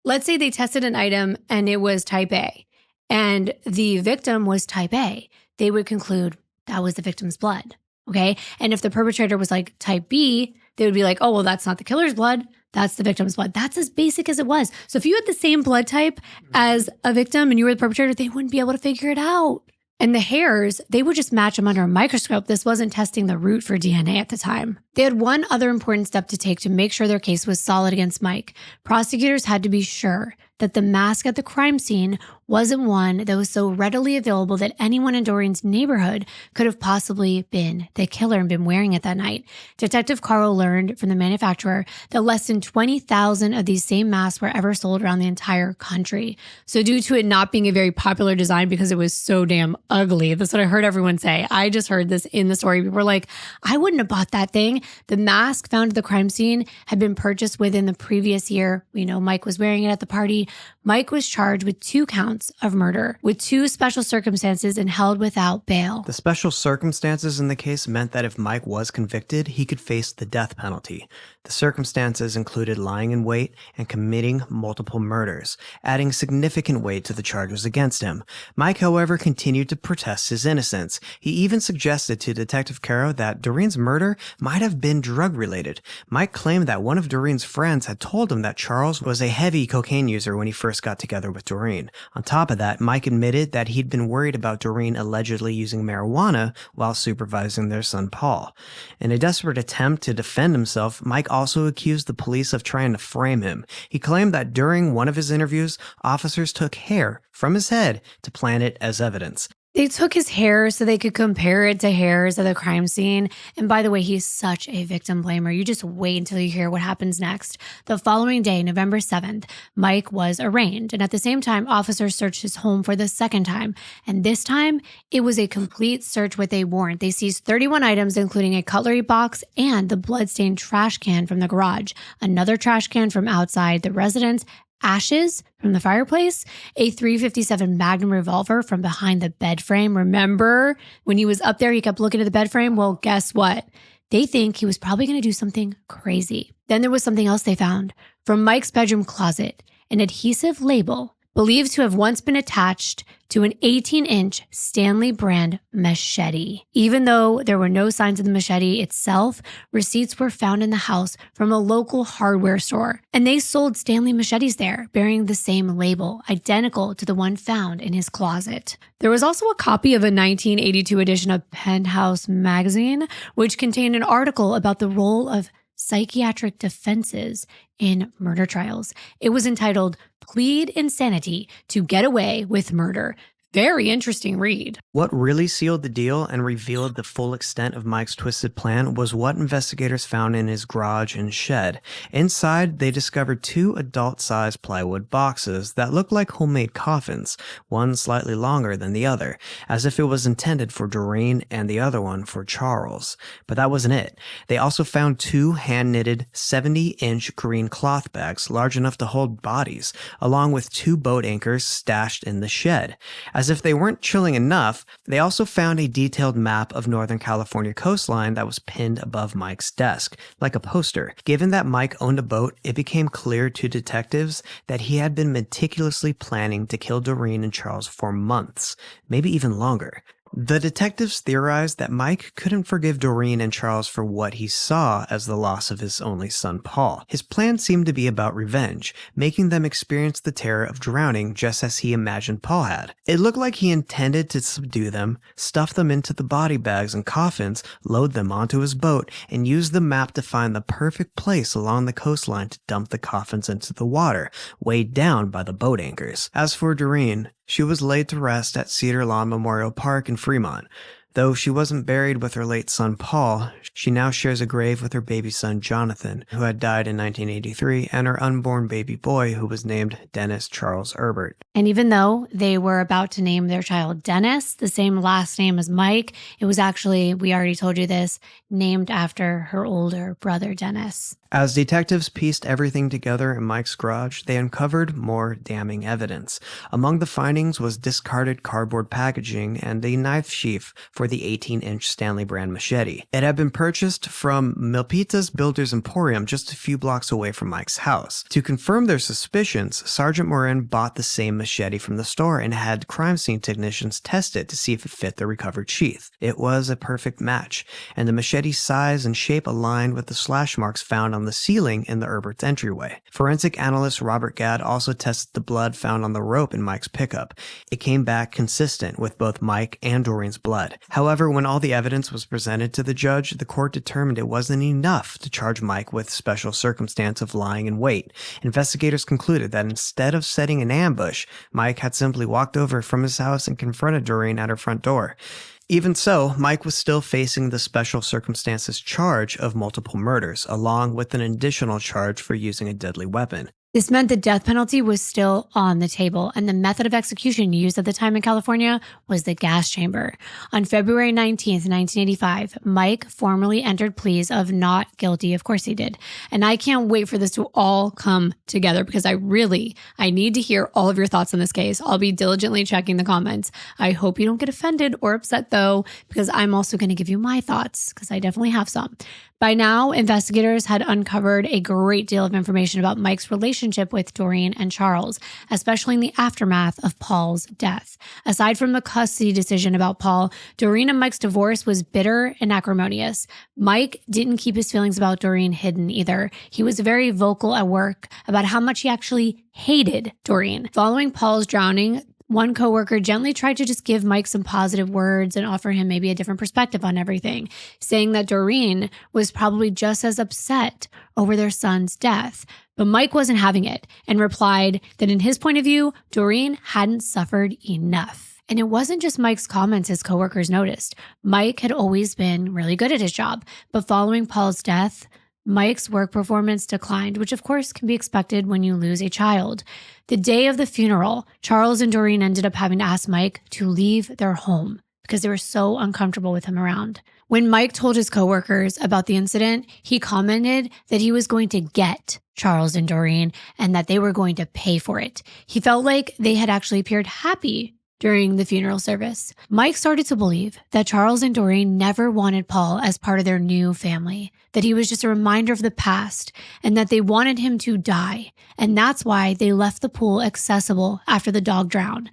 Let's say they tested an item and it was type A and the victim was type A. They would conclude that was the victim's blood. Okay. And if the perpetrator was like type B, they would be like, oh, well, that's not the killer's blood. That's the victim's blood. That's as basic as it was. So if you had the same blood type as a victim and you were the perpetrator, they wouldn't be able to figure it out. And the hairs, they would just match them under a microscope. This wasn't testing the root for DNA at the time. They had one other important step to take to make sure their case was solid against Mike. Prosecutors had to be sure that the mask at the crime scene wasn't one that was so readily available that anyone in Doreen's neighborhood could have possibly been the killer and been wearing it that night. Detective Carl learned from the manufacturer that less than 20,000 of these same masks were ever sold around the entire country. So due to it not being a very popular design because it was so damn ugly, that's what I heard everyone say. I just heard this in the story. People were like, I wouldn't have bought that thing. The mask found at the crime scene had been purchased within the previous year. We know Mike was wearing it at the party. Mike was charged with 2 counts of murder with 2 special circumstances and held without bail. The special circumstances in the case meant that if Mike was convicted, he could face the death penalty. The circumstances included lying in wait and committing multiple murders, adding significant weight to the charges against him. Mike, however, continued to protest his innocence. He even suggested to Detective Caro that Doreen's murder might have been drug-related. Mike claimed that one of Doreen's friends had told him that Charles was a heavy cocaine user when he first got together with Doreen. On top of that, Mike admitted that he'd been worried about Doreen allegedly using marijuana while supervising their son Paul. In a desperate attempt to defend himself, Mike also accused the police of trying to frame him. He claimed that during one of his interviews, officers took hair from his head to plant it as evidence. They took his hair so they could compare it to hairs at the crime scene. And by the way, he's such a victim blamer. You just wait until you hear what happens next. The following day, November 7th, Mike was arraigned. And at the same time, officers searched his home for the second time. And this time, it was a complete search with a warrant. They seized 31 items, including a cutlery box and the bloodstained trash can from the garage, another trash can from outside the residence, ashes from the fireplace, a .357 Magnum revolver from behind the bed frame. Remember when he was up there, he kept looking at the bed frame? Well, guess what? They think he was probably going to do something crazy. Then there was something else they found from Mike's bedroom closet, an adhesive label believed to have once been attached to an 18-inch Stanley brand machete. Even though there were no signs of the machete itself, receipts were found in the house from a local hardware store, and they sold Stanley machetes there, bearing the same label, identical to the one found in his closet. There was also a copy of a 1982 edition of Penthouse magazine, which contained an article about the role of psychiatric defenses in murder trials. It was entitled Plead Insanity to Get Away with Murder. Very interesting read. What really sealed the deal and revealed the full extent of Mike's twisted plan was what investigators found in his garage and shed. Inside, they discovered 2 adult-sized plywood boxes that looked like homemade coffins, one slightly longer than the other, as if it was intended for Doreen and the other one for Charles. But that wasn't it. They also found 2 hand-knitted 70-inch green cloth bags large enough to hold bodies, along with 2 boat anchors stashed in the shed. As if they weren't chilling enough, they also found a detailed map of Northern California coastline that was pinned above Mike's desk, like a poster. Given that Mike owned a boat, it became clear to detectives that he had been meticulously planning to kill Doreen and Charles for months, maybe even longer. The detectives theorized that Mike couldn't forgive Doreen and Charles for what he saw as the loss of his only son, Paul. His plan seemed to be about revenge, making them experience the terror of drowning just as he imagined Paul had. It looked like he intended to subdue them, stuff them into the body bags and coffins, load them onto his boat, and use the map to find the perfect place along the coastline to dump the coffins into the water, weighed down by the boat anchors. As for Doreen, she was laid to rest at Cedar Lawn Memorial Park in Fremont. Though she wasn't buried with her late son Paul, she now shares a grave with her baby son Jonathan, who had died in 1983, and her unborn baby boy, who was named Dennis Charles Erbert. And even though they were about to name their child Dennis, the same last name as Mike, it was actually, we already told you this, named after her older brother Dennis. As detectives pieced everything together in Mike's garage, they uncovered more damning evidence. Among the findings was discarded cardboard packaging and a knife sheath for the 18-inch Stanley brand machete. It had been purchased from Milpita's Builder's Emporium just a few blocks away from Mike's house. To confirm their suspicions, Sergeant Morin bought the same machete from the store and had crime scene technicians test it to see if it fit the recovered sheath. It was a perfect match, and the machete's size and shape aligned with the slash marks found on the ceiling in the Erbert's entryway. Forensic analyst Robert Gadd also tested the blood found on the rope in Mike's pickup. It came back consistent with both Mike and Doreen's blood. However, when all the evidence was presented to the judge, the court determined it wasn't enough to charge Mike with special circumstance of lying in wait. Investigators concluded that instead of setting an ambush, Mike had simply walked over from his house and confronted Doreen at her front door. Even so, Mike was still facing the special circumstances charge of multiple murders, along with an additional charge for using a deadly weapon. This meant the death penalty was still on the table, and the method of execution used at the time in California was the gas chamber. On February 19th, 1985, Mike formally entered pleas of not guilty. Of course he did. And I can't wait for this to all come together because I need to hear all of your thoughts on this case. I'll be diligently checking the comments. I hope you don't get offended or upset though, because I'm also going to give you my thoughts because I definitely have some. By now, investigators had uncovered a great deal of information about Mike's relationship with Doreen and Charles, especially in the aftermath of Paul's death. Aside from the custody decision about Paul, Doreen and Mike's divorce was bitter and acrimonious. Mike didn't keep his feelings about Doreen hidden either. He was very vocal at work about how much he actually hated Doreen. Following Paul's drowning, one coworker gently tried to just give Mike some positive words and offer him maybe a different perspective on everything, saying that Doreen was probably just as upset over their son's death. But Mike wasn't having it and replied that in his point of view, Doreen hadn't suffered enough. And it wasn't just Mike's comments his coworkers noticed. Mike had always been really good at his job, but following Paul's death, Mike's work performance declined, which of course can be expected when you lose a child. The day of the funeral, Charles and Doreen ended up having to ask Mike to leave their home because they were so uncomfortable with him around. When Mike told his coworkers about the incident, he commented that he was going to get Charles and Doreen and that they were going to pay for it. He felt like they had actually appeared happy during the funeral service. Mike started to believe that Charles and Doreen never wanted Paul as part of their new family, that he was just a reminder of the past, and that they wanted him to die. And that's why they left the pool accessible after the dog drowned.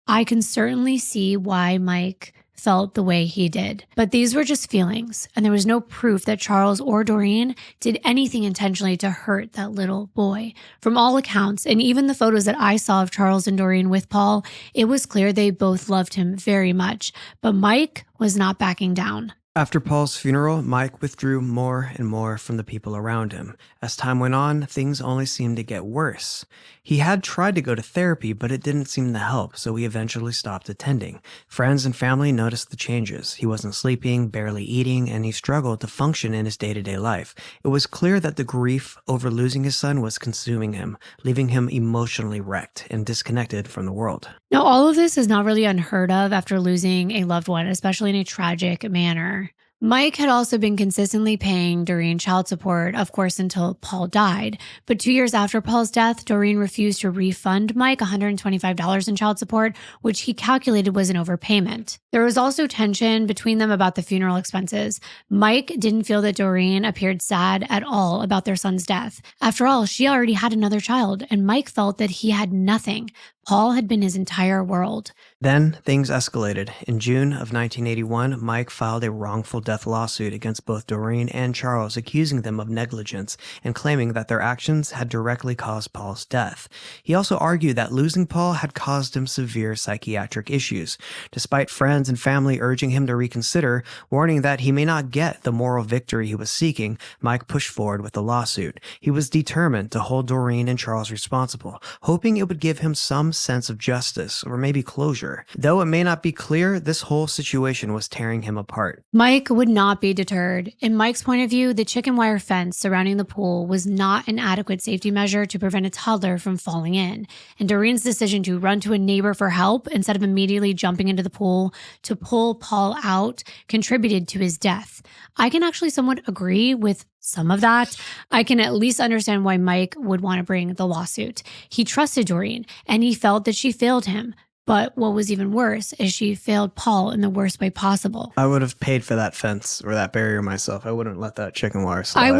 I can certainly see why Mike felt the way he did. But these were just feelings, and there was no proof that Charles or Doreen did anything intentionally to hurt that little boy. From all accounts, and even the photos that I saw of Charles and Doreen with Paul, it was clear they both loved him very much. But Mike was not backing down. After Paul's funeral, Mike withdrew more and more from the people around him. As time went on, things only seemed to get worse. He had tried to go to therapy, but it didn't seem to help, so he eventually stopped attending. Friends and family noticed the changes. He wasn't sleeping, barely eating, and he struggled to function in his day-to-day life. It was clear that the grief over losing his son was consuming him, leaving him emotionally wrecked and disconnected from the world. Now, all of this is not really unheard of after losing a loved one, especially in a tragic manner. Mike had also been consistently paying Doreen child support, of course, until Paul died. But 2 years after Paul's death, Doreen refused to refund Mike $125 in child support, which he calculated was an overpayment. There was also tension between them about the funeral expenses. Mike didn't feel that Doreen appeared sad at all about their son's death. After all, she already had another child, and Mike felt that he had nothing. Paul had been his entire world. Then things escalated. In June of 1981, Mike filed a wrongful death lawsuit against both Doreen and Charles, accusing them of negligence and claiming that their actions had directly caused Paul's death. He also argued that losing Paul had caused him severe psychiatric issues. Despite friends and family urging him to reconsider, warning that he may not get the moral victory he was seeking, Mike pushed forward with the lawsuit. He was determined to hold Doreen and Charles responsible, hoping it would give him some sense of justice or maybe closure. Though it may not be clear, this whole situation was tearing him apart. Mike would not be deterred. In Mike's point of view, the chicken wire fence surrounding the pool was not an adequate safety measure to prevent a toddler from falling in. And Doreen's decision to run to a neighbor for help instead of immediately jumping into the pool to pull Paul out contributed to his death. I can actually somewhat agree with some of that, I can at least understand why Mike would want to bring the lawsuit. He trusted Doreen and he felt that she failed him. But what was even worse is she failed Paul in the worst way possible. I would have paid for that fence or that barrier myself. I wouldn't let that chicken wire slide. I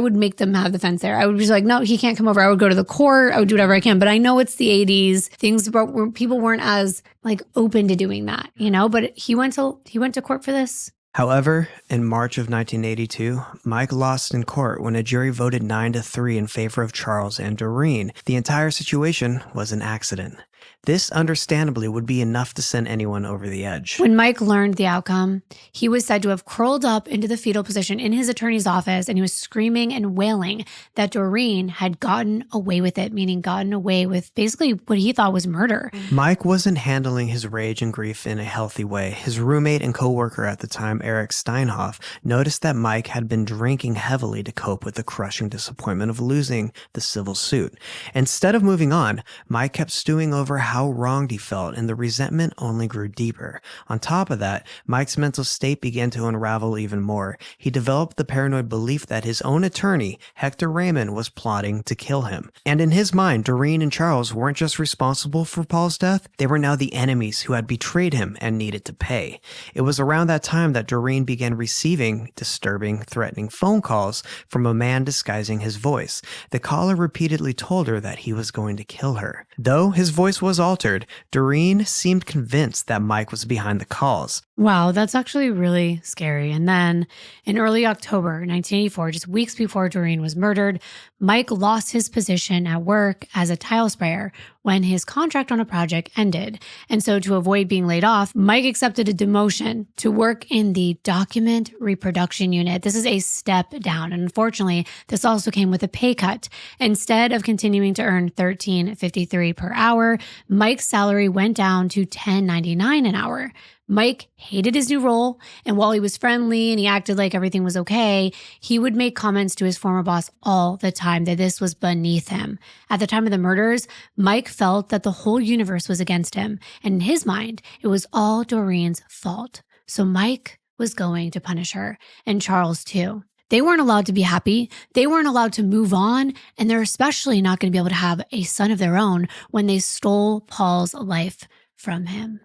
would make them have the fence there. I would be like, no, he can't come over. I would go to the court. I would do whatever I can. But I know it's the 80s. Things where people weren't as like open to doing that, you know, but he went to court for this. However, in March of 1982, Mike lost in court when a jury voted 9-3 in favor of Charles and Doreen. The entire situation was an accident. This, understandably, would be enough to send anyone over the edge. When Mike learned the outcome, he was said to have curled up into the fetal position in his attorney's office, and he was screaming and wailing that Doreen had gotten away with it, meaning gotten away with basically what he thought was murder. Mike wasn't handling his rage and grief in a healthy way. His roommate and co-worker at the time, Eric Steinhoff, noticed that Mike had been drinking heavily to cope with the crushing disappointment of losing the civil suit. Instead of moving on, Mike kept stewing over how wronged he felt, and the resentment only grew deeper. On top of that, Mike's mental state began to unravel even more. He developed the paranoid belief that his own attorney, Hector Raymond, was plotting to kill him. And in his mind, Doreen and Charles weren't just responsible for Paul's death, they were now the enemies who had betrayed him and needed to pay. It was around that time that Doreen began receiving disturbing, threatening phone calls from a man disguising his voice. The caller repeatedly told her that he was going to kill her. Though his voice was altered, Doreen seemed convinced that Mike was behind the calls. Wow, that's actually really scary. And then in early October 1984, just weeks before Doreen was murdered, Mike lost his position at work as a tile sprayer when his contract on a project ended. And so to avoid being laid off, Mike accepted a demotion to work in the document reproduction unit. This is a step down. And unfortunately, this also came with a pay cut. Instead of continuing to earn $13.53 per hour, Mike's salary went down to $10.99 an hour. Mike hated his new role, and while he was friendly and he acted like everything was okay, he would make comments to his former boss all the time that this was beneath him. At the time of the murders, Mike felt that the whole universe was against him, and in his mind, it was all Doreen's fault. So Mike was going to punish her, and Charles too. They weren't allowed to be happy. They weren't allowed to move on, and they're especially not going to be able to have a son of their own when they stole Paul's life from him.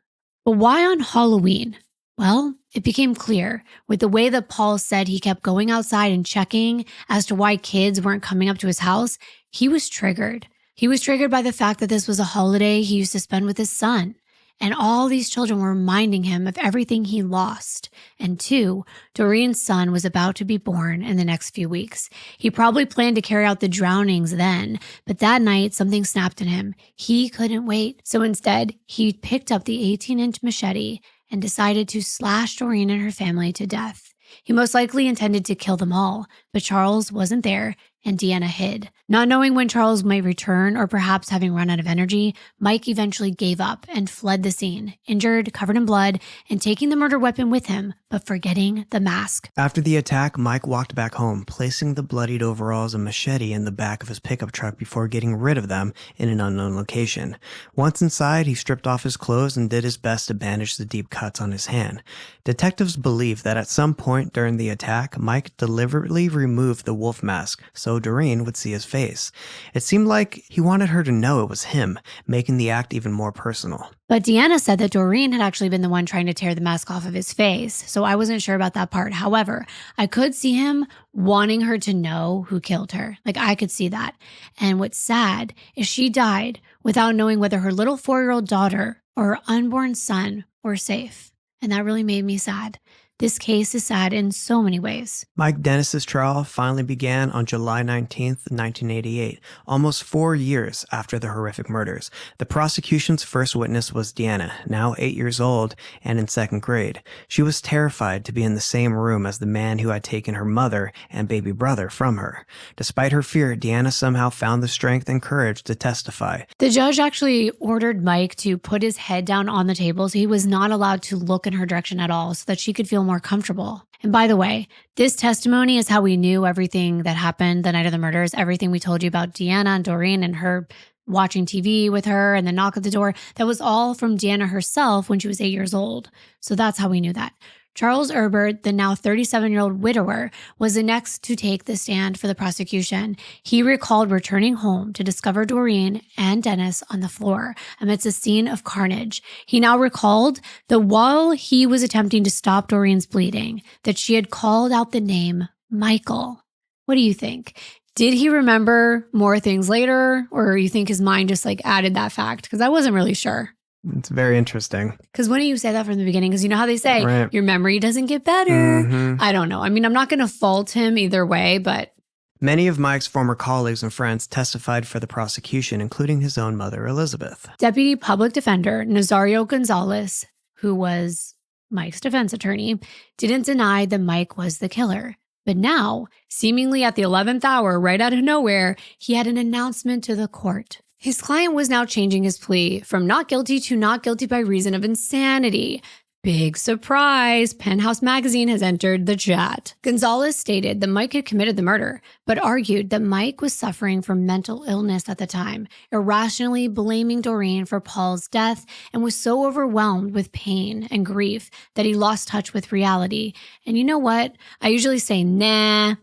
But why on Halloween? Well, it became clear with the way that Paul said he kept going outside and checking as to why kids weren't coming up to his house. He was triggered. He was triggered by the fact that this was a holiday he used to spend with his son. And all these children were reminding him of everything he lost. And two, Doreen's son was about to be born in the next few weeks. He probably planned to carry out the drownings then, but that night something snapped in him. He couldn't wait. So instead, he picked up the 18-inch machete and decided to slash Doreen and her family to death. He most likely intended to kill them all, but Charles wasn't there and Deanna hid. Not knowing when Charles might return or perhaps having run out of energy, Mike eventually gave up and fled the scene, injured, covered in blood, and taking the murder weapon with him, but forgetting the mask. After the attack, Mike walked back home, placing the bloodied overalls and machete in the back of his pickup truck before getting rid of them in an unknown location. Once inside, he stripped off his clothes and did his best to bandage the deep cuts on his hand. Detectives believe that at some point during the attack, Mike deliberately removed the wolf mask so Doreen would see his face. It seemed like he wanted her to know it was him, making the act even more personal. But Deanna said that Doreen had actually been the one trying to tear the mask off of his face, so I wasn't sure about that part. However, I could see him wanting her to know who killed her. Like, I could see that. And what's sad is she died without knowing whether her little 4-year-old daughter or her unborn son were safe. And that really made me sad. This case is sad in so many ways. Mike Dennis's trial finally began on July 19th, 1988, almost 4 years after the horrific murders. The prosecution's first witness was Deanna, now 8 years old and in 2nd grade. She was terrified to be in the same room as the man who had taken her mother and baby brother from her. Despite her fear, Deanna somehow found the strength and courage to testify. The judge actually ordered Mike to put his head down on the table so he was not allowed to look in her direction at all so that she could feel more comfortable. And by the way, this testimony is how we knew everything that happened the night of the murders, everything we told you about Deanna and Doreen and her watching TV with her and the knock at the door. That was all from Deanna herself when she was 8 years old. So that's how we knew that. Charles Erbert, the now 37-year-old widower, was the next to take the stand for the prosecution. He recalled returning home to discover Doreen and Dennis on the floor amidst a scene of carnage. He now recalled that while he was attempting to stop Doreen's bleeding, that she had called out the name Michael. What do you think? Did he remember more things later, or you think his mind just added that fact? Because I wasn't really sure. It's very interesting. Because wouldn't you say that from the beginning? Because you know how they say, right, your memory doesn't get better. Mm-hmm. I don't know. I mean, I'm not going to fault him either way, but... Many of Mike's former colleagues and friends testified for the prosecution, including his own mother, Elizabeth. Deputy Public Defender Nazario Gonzalez, who was Mike's defense attorney, didn't deny that Mike was the killer. But now, seemingly at the 11th hour, right out of nowhere, he had an announcement to the court. His client was now changing his plea from not guilty to not guilty by reason of insanity. Big surprise, Penthouse magazine has entered the chat. Gonzalez stated that Mike had committed the murder, but argued that Mike was suffering from mental illness at the time, irrationally blaming Doreen for Paul's death, and was so overwhelmed with pain and grief that he lost touch with reality. And you know what? I usually say nah,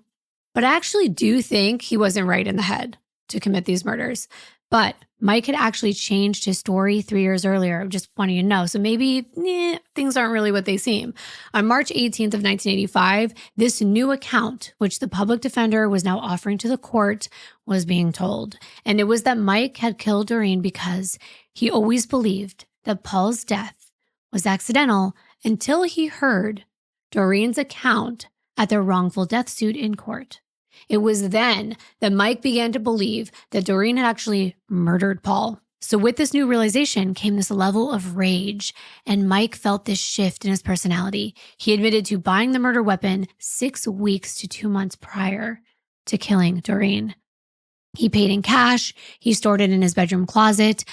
but I actually do think he wasn't right in the head to commit these murders. But Mike had actually changed his story 3 years earlier, just wanting you to know. So maybe things aren't really what they seem. On March 18th of 1985, this new account, which the public defender was now offering to the court, was being told. And it was that Mike had killed Doreen because he always believed that Paul's death was accidental until he heard Doreen's account at their wrongful death suit in court. It was then that Mike began to believe that Doreen had actually murdered Paul. So with this new realization came this level of rage, and Mike felt this shift in his personality. He admitted to buying the murder weapon 6 weeks to 2 months prior to killing Doreen. He paid in cash. He stored it in his bedroom closet.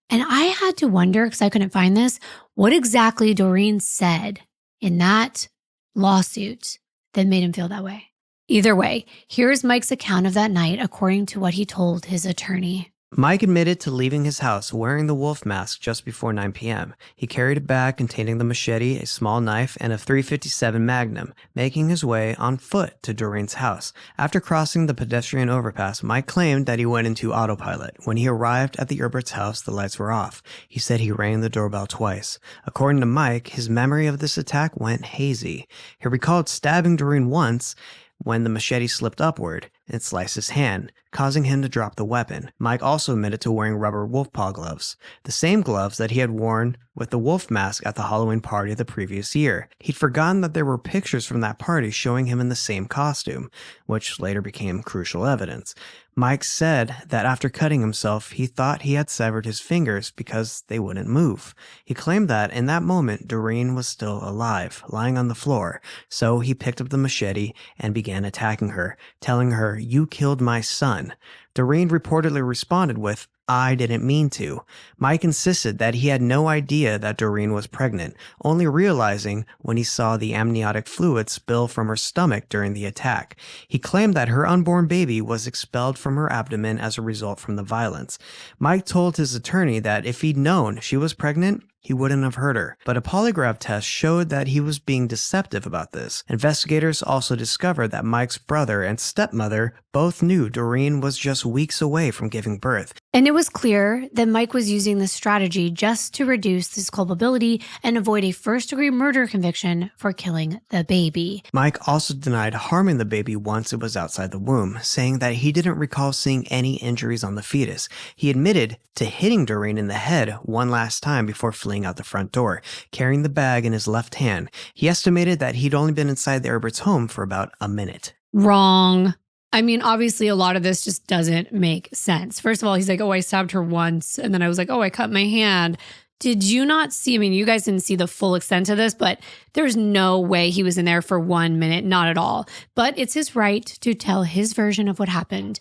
And I had to wonder, because I couldn't find this, what exactly Doreen said in that lawsuit that made him feel that way. Either way, here's Mike's account of that night according to what he told his attorney. Mike admitted to leaving his house wearing the wolf mask just before 9 p.m. He carried a bag containing the machete, a small knife, and a .357 Magnum, making his way on foot to Doreen's house. After crossing the pedestrian overpass, Mike claimed that he went into autopilot. When he arrived at the Erbert's house, the lights were off. He said he rang the doorbell twice. According to Mike, his memory of this attack went hazy. He recalled stabbing Doreen once when the machete slipped upward and sliced his hand, causing him to drop the weapon. Mike also admitted to wearing rubber wolf paw gloves, the same gloves that he had worn with the wolf mask at the Halloween party the previous year. He'd forgotten that there were pictures from that party showing him in the same costume, which later became crucial evidence. Mike said that after cutting himself, he thought he had severed his fingers because they wouldn't move. He claimed that in that moment, Doreen was still alive, lying on the floor, so he picked up the machete and began attacking her, telling her, "You killed my son." Doreen reportedly responded with, "I didn't mean to." Mike insisted that he had no idea that Doreen was pregnant, only realizing when he saw the amniotic fluid spill from her stomach during the attack. He claimed that her unborn baby was expelled from her abdomen as a result from the violence. Mike told his attorney that if he'd known she was pregnant, he wouldn't have hurt her. But a polygraph test showed that he was being deceptive about this. Investigators also discovered that Mike's brother and stepmother both knew Doreen was just weeks away from giving birth. And it was clear that Mike was using this strategy just to reduce his culpability and avoid a first-degree murder conviction for killing the baby. Mike also denied harming the baby once it was outside the womb, saying that he didn't recall seeing any injuries on the fetus. He admitted to hitting Doreen in the head one last time before fleeing out the front door, carrying the bag in his left hand. He estimated that he'd only been inside the Erbert's home for about a minute. Wrong. I mean, obviously, a lot of this just doesn't make sense. First of all, he's like, "Oh, I stabbed her once." And then I was like, "Oh, I cut my hand." Did you not see? I mean, you guys didn't see the full extent of this, but there's no way he was in there for 1 minute. Not at all. But it's his right to tell his version of what happened.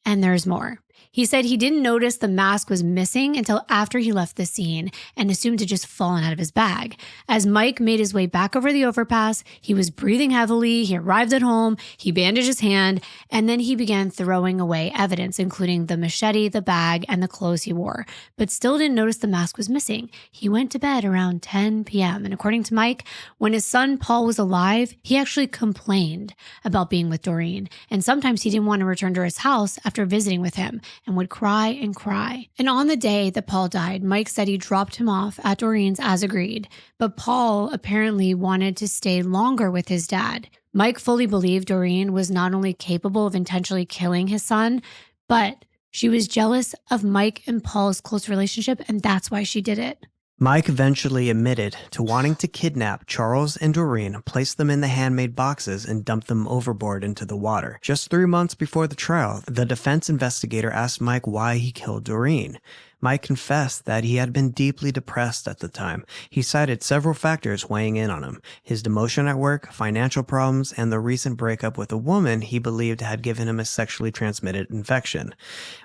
And there's more. He said he didn't notice the mask was missing until after he left the scene and assumed it just fallen out of his bag. As Mike made his way back over the overpass, he was breathing heavily. He arrived at home, he bandaged his hand, and then he began throwing away evidence, including the machete, the bag, and the clothes he wore, but still didn't notice the mask was missing. He went to bed around 10 p.m. And according to Mike, when his son Paul was alive, he actually complained about being with Doreen. And sometimes he didn't want to return to his house after visiting with him and would cry and cry. And on the day that Paul died, Mike said he dropped him off at Doreen's as agreed. But Paul apparently wanted to stay longer with his dad. Mike fully believed Doreen was not only capable of intentionally killing his son, but she was jealous of Mike and Paul's close relationship, and that's why she did it. Mike eventually admitted to wanting to kidnap Charles and Doreen, place them in the handmade boxes, and dump them overboard into the water. Just 3 months before the trial, the defense investigator asked Mike why he killed Doreen. Mike confessed that he had been deeply depressed at the time. He cited several factors weighing in on him: his demotion at work, financial problems, and the recent breakup with a woman he believed had given him a sexually transmitted infection.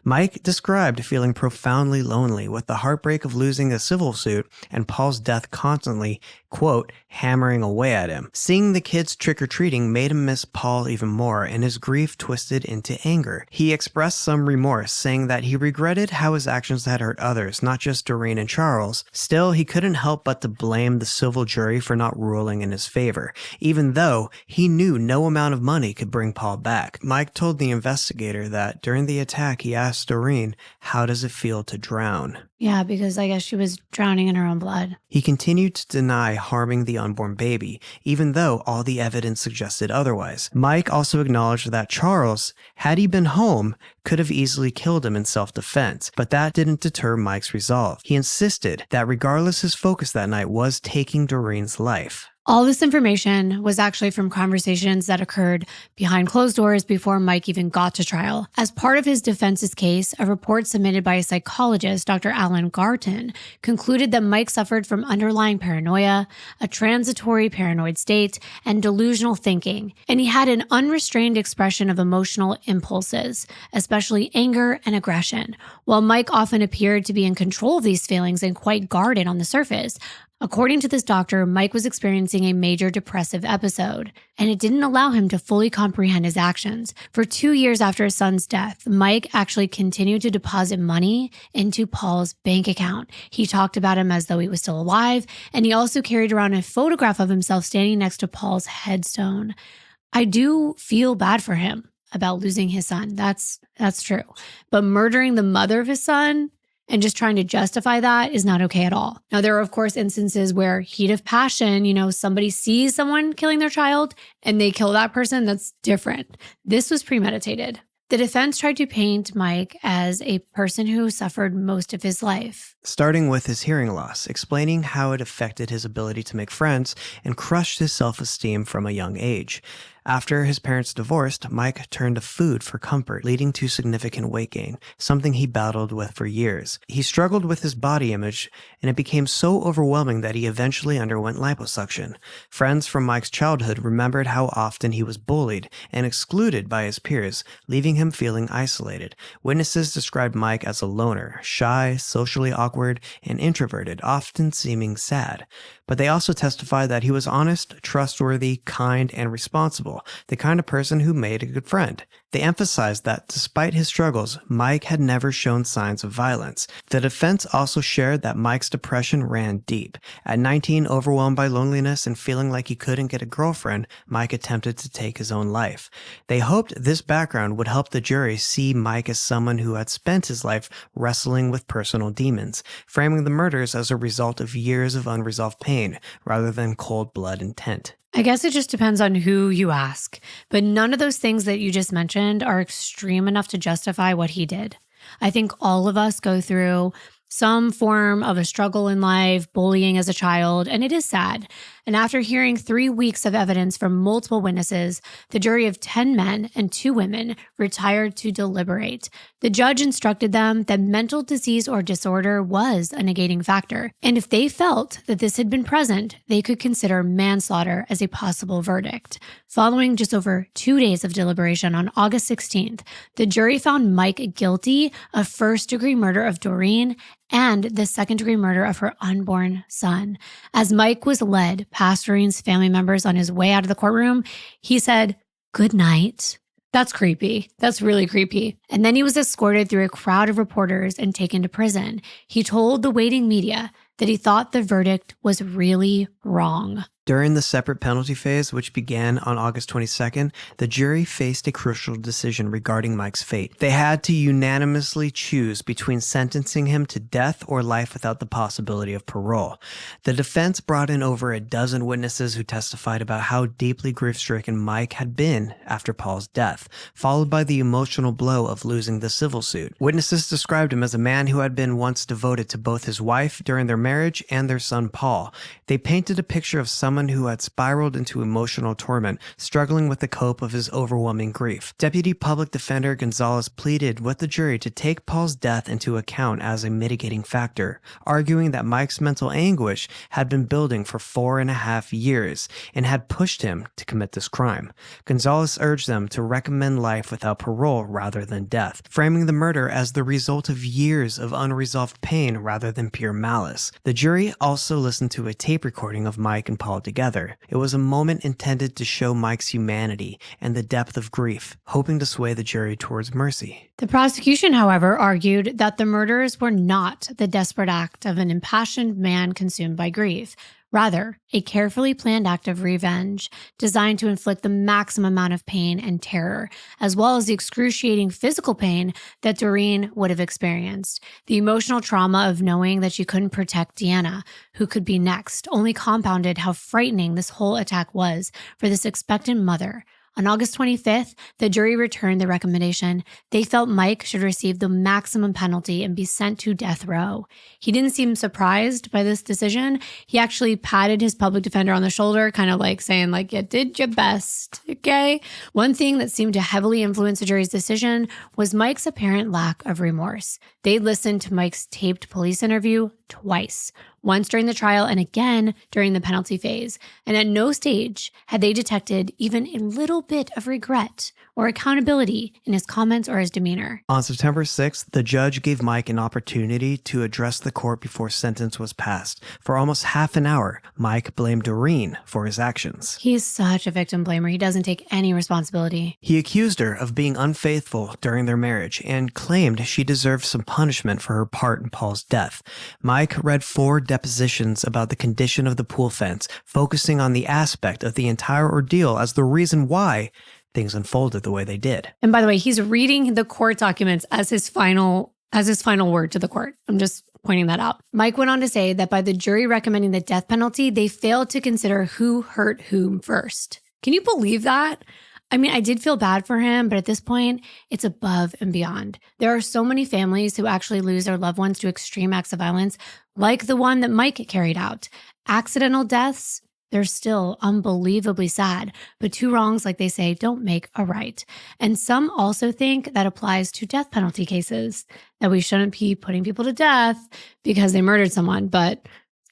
Mike described feeling profoundly lonely, with the heartbreak of losing a civil suit and Paul's death constantly, quote, hammering away at him. Seeing the kids trick-or-treating made him miss Paul even more, and his grief twisted into anger. He expressed some remorse, saying that he regretted how his actions had hurt others, not just Doreen and Charles. Still, he couldn't help but to blame the civil jury for not ruling in his favor, even though he knew no amount of money could bring Paul back. Mike told the investigator that during the attack, he asked Doreen, "How does it feel to drown?" Yeah, because I guess she was drowning in her own blood. He continued to deny harming the unborn baby, even though all the evidence suggested otherwise. Mike also acknowledged that Charles, had he been home, could have easily killed him in self-defense, but that didn't deter Mike's resolve. He insisted that regardless, his focus that night was taking Doreen's life. All this information was actually from conversations that occurred behind closed doors before Mike even got to trial. As part of his defense's case, a report submitted by a psychologist, Dr. Alan Garton, concluded that Mike suffered from underlying paranoia, a transitory paranoid state, and delusional thinking, and he had an unrestrained expression of emotional impulses, especially anger and aggression. While Mike often appeared to be in control of these feelings and quite guarded on the surface, according to this doctor, Mike was experiencing a major depressive episode, and it didn't allow him to fully comprehend his actions. For 2 years after his son's death, Mike actually continued to deposit money into Paul's bank account. He talked about him as though he was still alive, and he also carried around a photograph of himself standing next to Paul's headstone. I do feel bad for him about losing his son. That's true. But murdering the mother of his son and just trying to justify that is not okay at all. Now, there are, of course, instances where heat of passion, somebody sees someone killing their child and they kill that person. That's different. This was premeditated. The defense tried to paint Mike as a person who suffered most of his life, starting with his hearing loss, explaining how it affected his ability to make friends and crushed his self-esteem from a young age. After his parents divorced, Mike turned to food for comfort, leading to significant weight gain, something he battled with for years. He struggled with his body image, and it became so overwhelming that he eventually underwent liposuction. Friends from Mike's childhood remembered how often he was bullied and excluded by his peers, leaving him feeling isolated. Witnesses described Mike as a loner, shy, socially awkward, and introverted, often seeming sad. But they also testified that he was honest, trustworthy, kind, and responsible, the kind of person who made a good friend. They emphasized that despite his struggles, Mike had never shown signs of violence. The defense also shared that Mike's depression ran deep. At 19, overwhelmed by loneliness and feeling like he couldn't get a girlfriend, Mike attempted to take his own life. They hoped this background would help the jury see Mike as someone who had spent his life wrestling with personal demons, framing the murders as a result of years of unresolved pain, rather than cold blood intent. I guess it just depends on who you ask, but none of those things that you just mentioned are extreme enough to justify what he did. I think all of us go through some form of a struggle in life, bullying as a child, and it is sad. And after hearing 3 weeks of evidence from multiple witnesses, the jury of 10 men and 2 women retired to deliberate. The judge instructed them that mental disease or disorder was a negating factor, and if they felt that this had been present, they could consider manslaughter as a possible verdict. Following just over 2 days of deliberation on August 16th, the jury found Mike guilty of first-degree murder of Doreen and the second-degree murder of her unborn son. As Mike was led past Doreen's family members on his way out of the courtroom, he said, "Good night." That's creepy. That's really creepy. And then he was escorted through a crowd of reporters and taken to prison. He told the waiting media that he thought the verdict was really wrong. During the separate penalty phase, which began on August 22nd, the jury faced a crucial decision regarding Mike's fate. They had to unanimously choose between sentencing him to death or life without the possibility of parole. The defense brought in over a dozen witnesses who testified about how deeply grief-stricken Mike had been after Paul's death, followed by the emotional blow of losing the civil suit. Witnesses described him as a man who had been once devoted to both his wife during their marriage and their son Paul. They painted a picture of someone who had spiraled into emotional torment, struggling with the cope of his overwhelming grief. Deputy Public Defender Gonzalez pleaded with the jury to take Paul's death into account as a mitigating factor, arguing that Mike's mental anguish had been building for 4.5 years and had pushed him to commit this crime. Gonzalez urged them to recommend life without parole rather than death, framing the murder as the result of years of unresolved pain rather than pure malice. The jury also listened to a tape recording of Mike and Paul together. It was a moment intended to show Mike's humanity and the depth of grief, hoping to sway the jury towards mercy. The prosecution, however, argued that the murders were not the desperate act of an impassioned man consumed by grief. Rather, a carefully planned act of revenge designed to inflict the maximum amount of pain and terror, as well as the excruciating physical pain that Doreen would have experienced. The emotional trauma of knowing that she couldn't protect Deanna, who could be next, only compounded how frightening this whole attack was for this expectant mother. On August 25th, the jury returned the recommendation. They felt Mike should receive the maximum penalty and be sent to death row. He didn't seem surprised by this decision. He actually patted his public defender on the shoulder, kind of like saying, like, you did your best, okay? One thing that seemed to heavily influence the jury's decision was Mike's apparent lack of remorse. They listened to Mike's taped police interview twice, once during the trial and again during the penalty phase. And at no stage had they detected even a little bit of regret or accountability in his comments or his demeanor. On September 6th, the judge gave Mike an opportunity to address the court before sentence was passed. For almost half an hour, Mike blamed Doreen for his actions. He's such a victim blamer. He doesn't take any responsibility. He accused her of being unfaithful during their marriage and claimed she deserved some punishment for her part in Paul's death. Mike read 4 depositions about the condition of the pool fence, focusing on the aspect of the entire ordeal as the reason why things unfolded the way they did. And by the way, he's reading the court documents as his final word to the court. I'm just pointing that out. Mike went on to say that by the jury recommending the death penalty, they failed to consider who hurt whom first. Can you believe that? I mean, I did feel bad for him, but at this point, it's above and beyond. There are so many families who actually lose their loved ones to extreme acts of violence, like the one that Mike carried out. Accidental deaths, they're still unbelievably sad, but 2 wrongs, like they say, don't make a right. And some also think that applies to death penalty cases, that we shouldn't be putting people to death because they murdered someone, but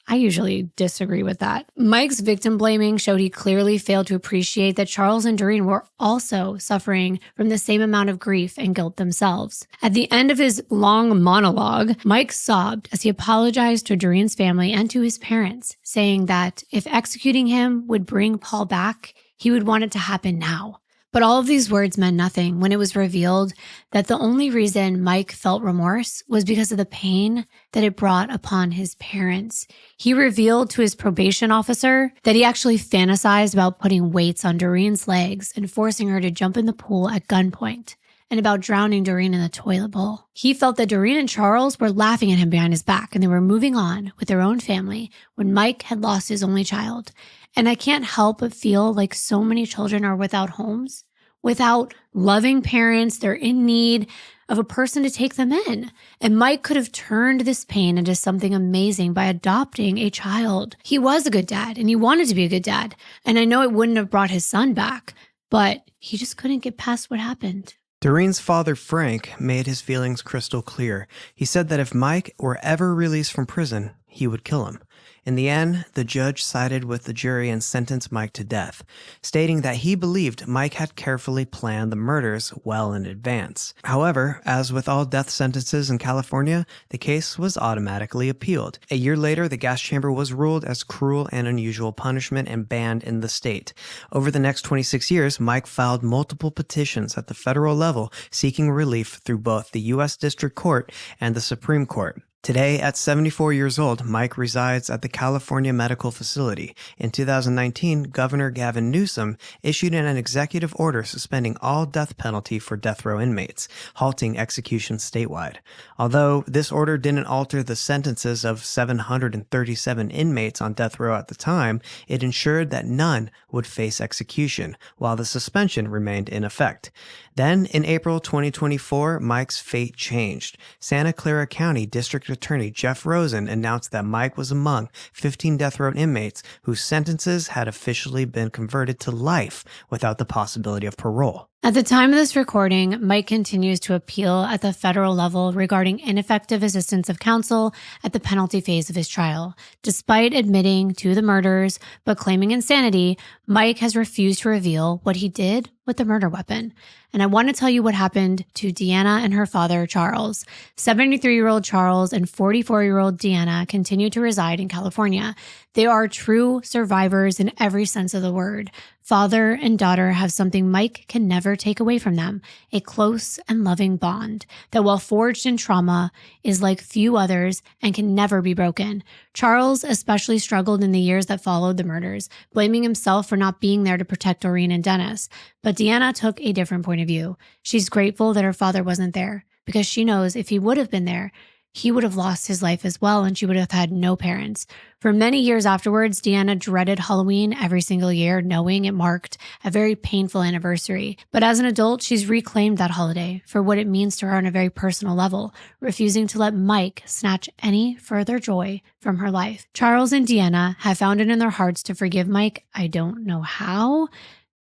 I usually disagree with that. Mike's victim blaming showed he clearly failed to appreciate that Charles and Doreen were also suffering from the same amount of grief and guilt themselves. At the end of his long monologue, Mike sobbed as he apologized to Doreen's family and to his parents, saying that if executing him would bring Paul back, he would want it to happen now. But all of these words meant nothing when it was revealed that the only reason Mike felt remorse was because of the pain that it brought upon his parents. He revealed to his probation officer that he actually fantasized about putting weights on Doreen's legs and forcing her to jump in the pool at gunpoint, and about drowning Doreen in the toilet bowl. He felt that Doreen and Charles were laughing at him behind his back and they were moving on with their own family when Mike had lost his only child. And I can't help but feel like so many children are without homes, without loving parents. They're in need of a person to take them in. And Mike could have turned this pain into something amazing by adopting a child. He was a good dad and he wanted to be a good dad. And I know it wouldn't have brought his son back, but he just couldn't get past what happened. Doreen's father, Frank, made his feelings crystal clear. He said that if Mike were ever released from prison, he would kill him. In the end, the judge sided with the jury and sentenced Mike to death, stating that he believed Mike had carefully planned the murders well in advance. However, as with all death sentences in California, the case was automatically appealed. A year later, the gas chamber was ruled as cruel and unusual punishment and banned in the state. Over the next 26 years, Mike filed multiple petitions at the federal level seeking relief through both the U.S. District Court and the Supreme Court. Today, at 74 years old, Mike resides at the California Medical Facility. In 2019, Governor Gavin Newsom issued an executive order suspending all death penalty for death row inmates, halting executions statewide. Although this order didn't alter the sentences of 737 inmates on death row at the time, it ensured that none would face execution, while the suspension remained in effect. Then, in April 2024, Mike's fate changed. Santa Clara County District Attorney Jeff Rosen announced that Mike was among 15 death row inmates whose sentences had officially been converted to life without the possibility of parole. At the time of this recording, Mike continues to appeal at the federal level regarding ineffective assistance of counsel at the penalty phase of his trial. Despite admitting to the murders but claiming insanity, Mike has refused to reveal what he did with the murder weapon. And I want to tell you what happened to Deanna and her father, Charles. 73-year-old Charles and 44-year-old Deanna continue to reside in California. They are true survivors in every sense of the word. Father and daughter have something Mike can never take away from them, a close and loving bond that, while forged in trauma, is like few others and can never be broken. Charles especially struggled in the years that followed the murders, blaming himself for not being there to protect Doreen and Dennis. But Deanna took a different point of view. She's grateful that her father wasn't there because she knows if he would have been there, he would have lost his life as well, and she would have had no parents. For many years afterwards, Deanna dreaded Halloween every single year, knowing it marked a very painful anniversary. But as an adult, she's reclaimed that holiday for what it means to her on a very personal level, refusing to let Mike snatch any further joy from her life. Charles and Deanna have found it in their hearts to forgive Mike. I don't know how,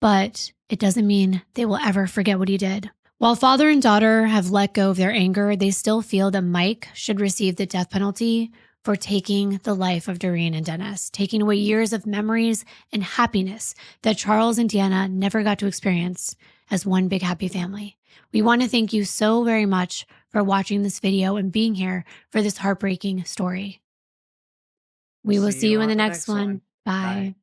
but it doesn't mean they will ever forget what he did. While father and daughter have let go of their anger, they still feel that Mike should receive the death penalty for taking the life of Doreen and Dennis, taking away years of memories and happiness that Charles and Deanna never got to experience as one big happy family. We want to thank you so very much for watching this video and being here for this heartbreaking story. We will see you in the next one. Bye.